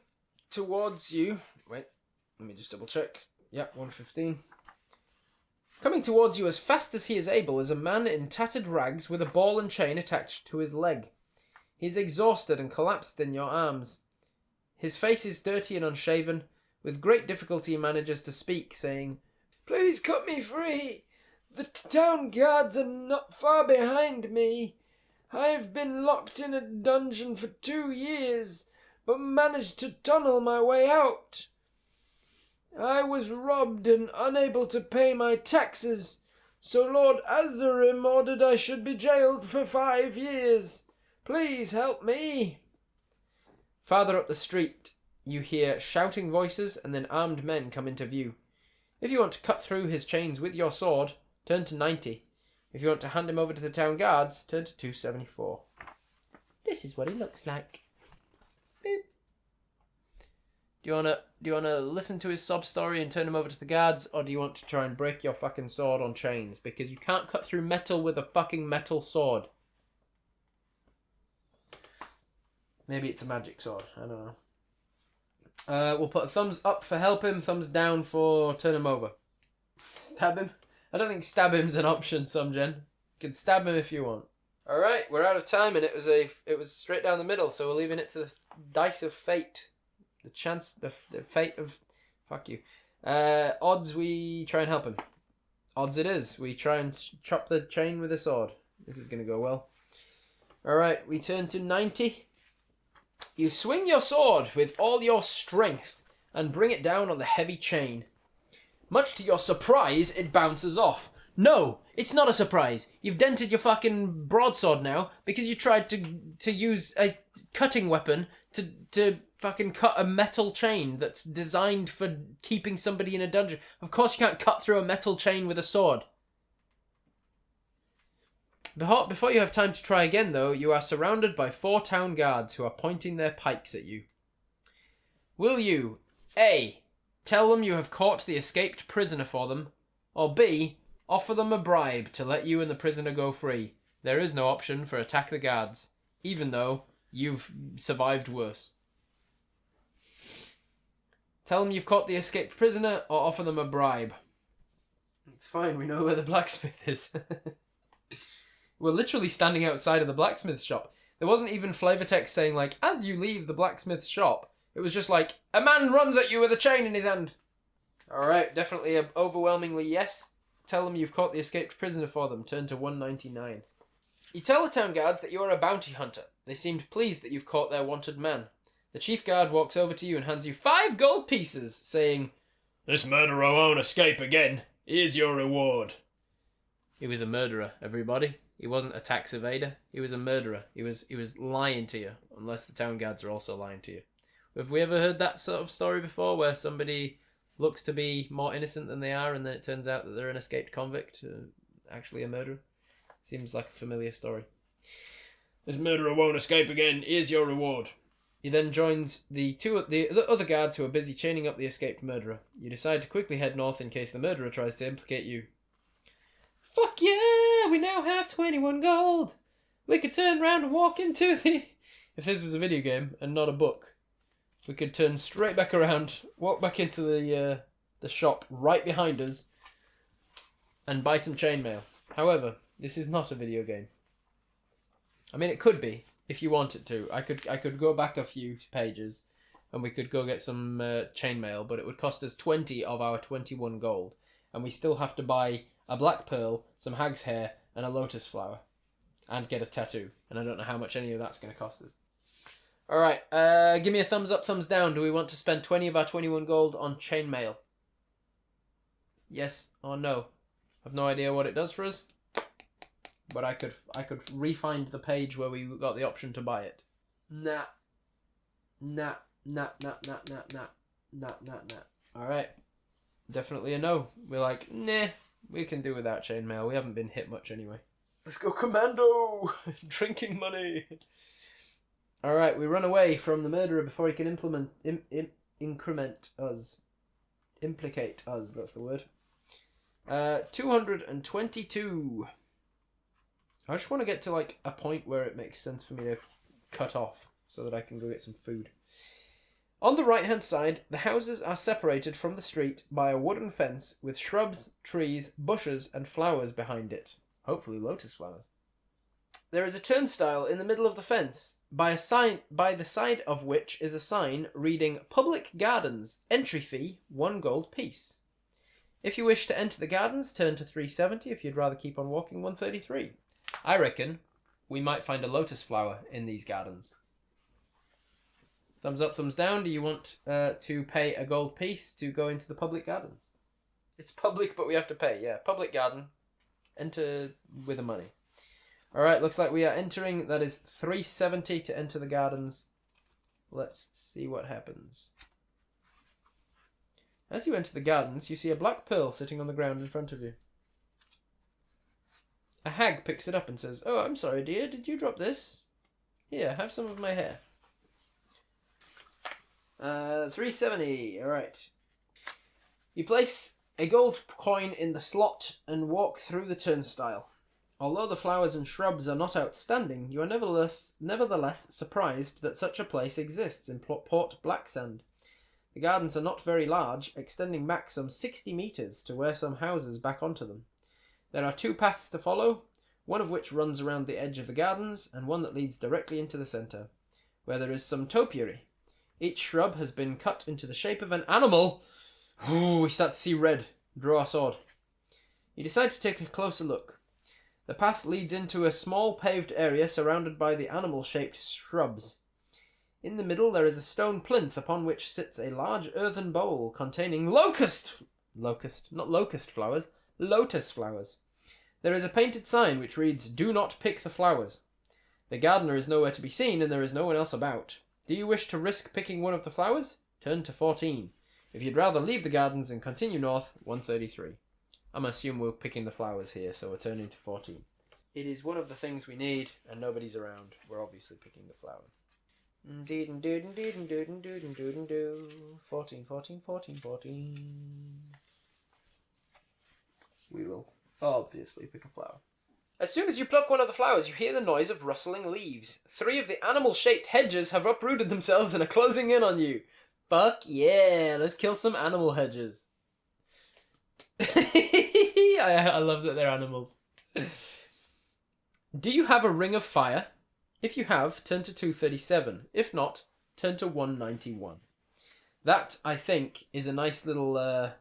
towards you... Wait, let me just double check. Yep, 115. Coming towards you as fast as he is able is a man in tattered rags with a ball and chain attached to his leg. He is exhausted and collapsed in your arms. His face is dirty and unshaven. With great difficulty he manages to speak, saying, Please cut me free. The town guards are not far behind me. I've been locked in a dungeon for 2 years, but managed to tunnel my way out. I was robbed and unable to pay my taxes, so Lord Azarim ordered I should be jailed for 5 years. Please help me. Farther up the street, you hear shouting voices and then armed men come into view. If you want to cut through his chains with your sword, turn to 90. If you want to hand him over to the town guards, turn to 274. This is what he looks like. Boop. Do you wanna listen to his sob story and turn him over to the guards, or do you want to try and break your fucking sword on chains? Because you can't cut through metal with a fucking metal sword. Maybe it's a magic sword. I don't know. We'll put a thumbs up for help him, thumbs down for turn him over. Stab him? I don't think stab him's an option, Jen. You can stab him if you want. Alright, we're out of time and it was straight down the middle, so we're leaving it to the dice of fate. The fate of... Fuck you. Odds, we try and help him. Odds it is. We try and chop the chain with a sword. This is going to go well. Alright, we turn to 90. You swing your sword with all your strength and bring it down on the heavy chain. Much to your surprise, it bounces off. No, it's not a surprise. You've dented your fucking broadsword now because you tried to use a cutting weapon to fucking cut a metal chain that's designed for keeping somebody in a dungeon. Of course you can't cut through a metal chain with a sword. Before you have time to try again, though, you are surrounded by 4 town guards who are pointing their pikes at you. Will you, A, tell them you have caught the escaped prisoner for them, or B, offer them a bribe to let you and the prisoner go free? There is no option for attack the guards, even though you've survived worse. Tell them you've caught the escaped prisoner, or offer them a bribe. It's fine, we know where the blacksmith is. We're literally standing outside of the blacksmith shop. There wasn't even flavor text saying, like, as you leave the blacksmith shop. It was just like, a man runs at you with a chain in his hand. Alright, definitely overwhelmingly yes. Tell them you've caught the escaped prisoner for them. Turn to 199. You tell the town guards that you are a bounty hunter. They seemed pleased that you've caught their wanted man. The chief guard walks over to you and hands you 5 gold pieces, saying, This murderer won't escape again. Here's your reward. He was a murderer, everybody. He wasn't a tax evader. He was a murderer. He was lying to you, unless the town guards are also lying to you. Have we ever heard that sort of story before, where somebody looks to be more innocent than they are, and then it turns out that they're an escaped convict, actually a murderer? Seems like a familiar story. This murderer won't escape again. Here's your reward. He then joins the other guards who are busy chaining up the escaped murderer. You decide to quickly head north in case the murderer tries to implicate you. Fuck yeah! We now have 21 gold! We could turn around and walk into the... If this was a video game and not a book, we could turn straight back around, walk back into the shop right behind us, and buy some chainmail. However, this is not a video game. I mean, it could be, if you wanted to. I could go back a few pages, and we could go get some chainmail, but it would cost us 20 of our 21 gold, and we still have to buy a black pearl, some hag's hair, and a lotus flower, and get a tattoo. And I don't know how much any of that's going to cost us. Alright, give me a thumbs up, thumbs down. Do we want to spend 20 of our 21 gold on chainmail? Yes or no? I've no idea what it does for us, but I could re-find the page where we got the option to buy it. Nah. Alright, definitely a no. We're like, nah, we can do without chainmail. We haven't been hit much anyway. Let's go commando! Drinking money. Alright, we run away from the murderer before he can implicate us, that's the word. 222. I just want to get to like a point where it makes sense for me to cut off so that I can go get some food. On the right hand side, the houses are separated from the street by a wooden fence with shrubs, trees, bushes and flowers behind it. Hopefully lotus flowers. There is a turnstile in the middle of the fence, by the side of which is a sign reading Public Gardens, entry fee 1 gold piece. If you wish to enter the gardens, turn to 370. If you'd rather keep on walking, 133. I reckon we might find a lotus flower in these gardens. Thumbs up, thumbs down. Do you want to pay a gold piece to go into the public gardens? It's public, but we have to pay. Yeah, public garden. Enter with the money. Alright, looks like we are entering. That is 370 to enter the gardens. Let's see what happens. As you enter the gardens, you see a black pearl sitting on the ground in front of you. A hag picks it up and says, "Oh, I'm sorry, dear. Did you drop this? Here, have some of my hair." 370. Alright. You place a gold coin in the slot and walk through the turnstile. Although the flowers and shrubs are not outstanding, you are nevertheless surprised that such a place exists in Port Blacksand. The gardens are not very large, extending back some 60 metres to where some houses back onto them. There are 2 paths to follow, one of which runs around the edge of the gardens, and one that leads directly into the centre, where there is some topiary. Each shrub has been cut into the shape of an animal. Ooh, we start to see red. Draw our sword. You decide to take a closer look. The path leads into a small paved area surrounded by the animal-shaped shrubs. In the middle there is a stone plinth upon which sits a large earthen bowl containing locust not locust flowers, lotus flowers. There is a painted sign which reads, "Do not pick the flowers." The gardener is nowhere to be seen, and there is no one else about. Do you wish to risk picking one of the flowers? Turn to 14. If you'd rather leave the gardens and continue north, 133. I'm assuming we're picking the flowers here, so we're turning to 14. It is one of the things we need, and nobody's around. We're obviously picking the flower. 14, 14, 14, 14. We will obviously pick a flower. As soon as you pluck one of the flowers, you hear the noise of rustling leaves. 3 of the animal-shaped hedges have uprooted themselves and are closing in on you. Fuck yeah, let's kill some animal hedges. I love that they're animals. Do you have a ring of fire? If you have, turn to 237. If not, turn to 191. That, I think, is a nice little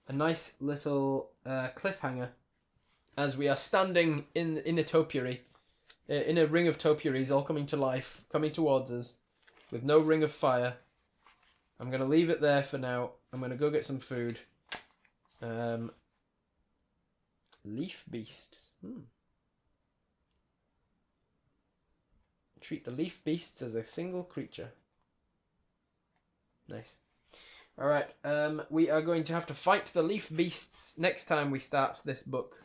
cliffhanger. As we are standing in a topiary, in a ring of topiaries, all coming to life, coming towards us, with no ring of fire. I'm going to leave it there for now. I'm going to go get some food. Leaf beasts. Treat the leaf beasts as a single creature. Nice. Alright, we are going to have to fight the leaf beasts next time we start this book.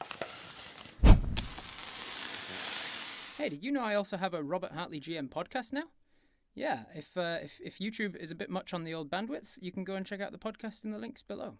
Hey, did you know I also have a Robert Hartley GM podcast now? Yeah, if YouTube is a bit much on the old bandwidth, you can go and check out the podcast in the links below.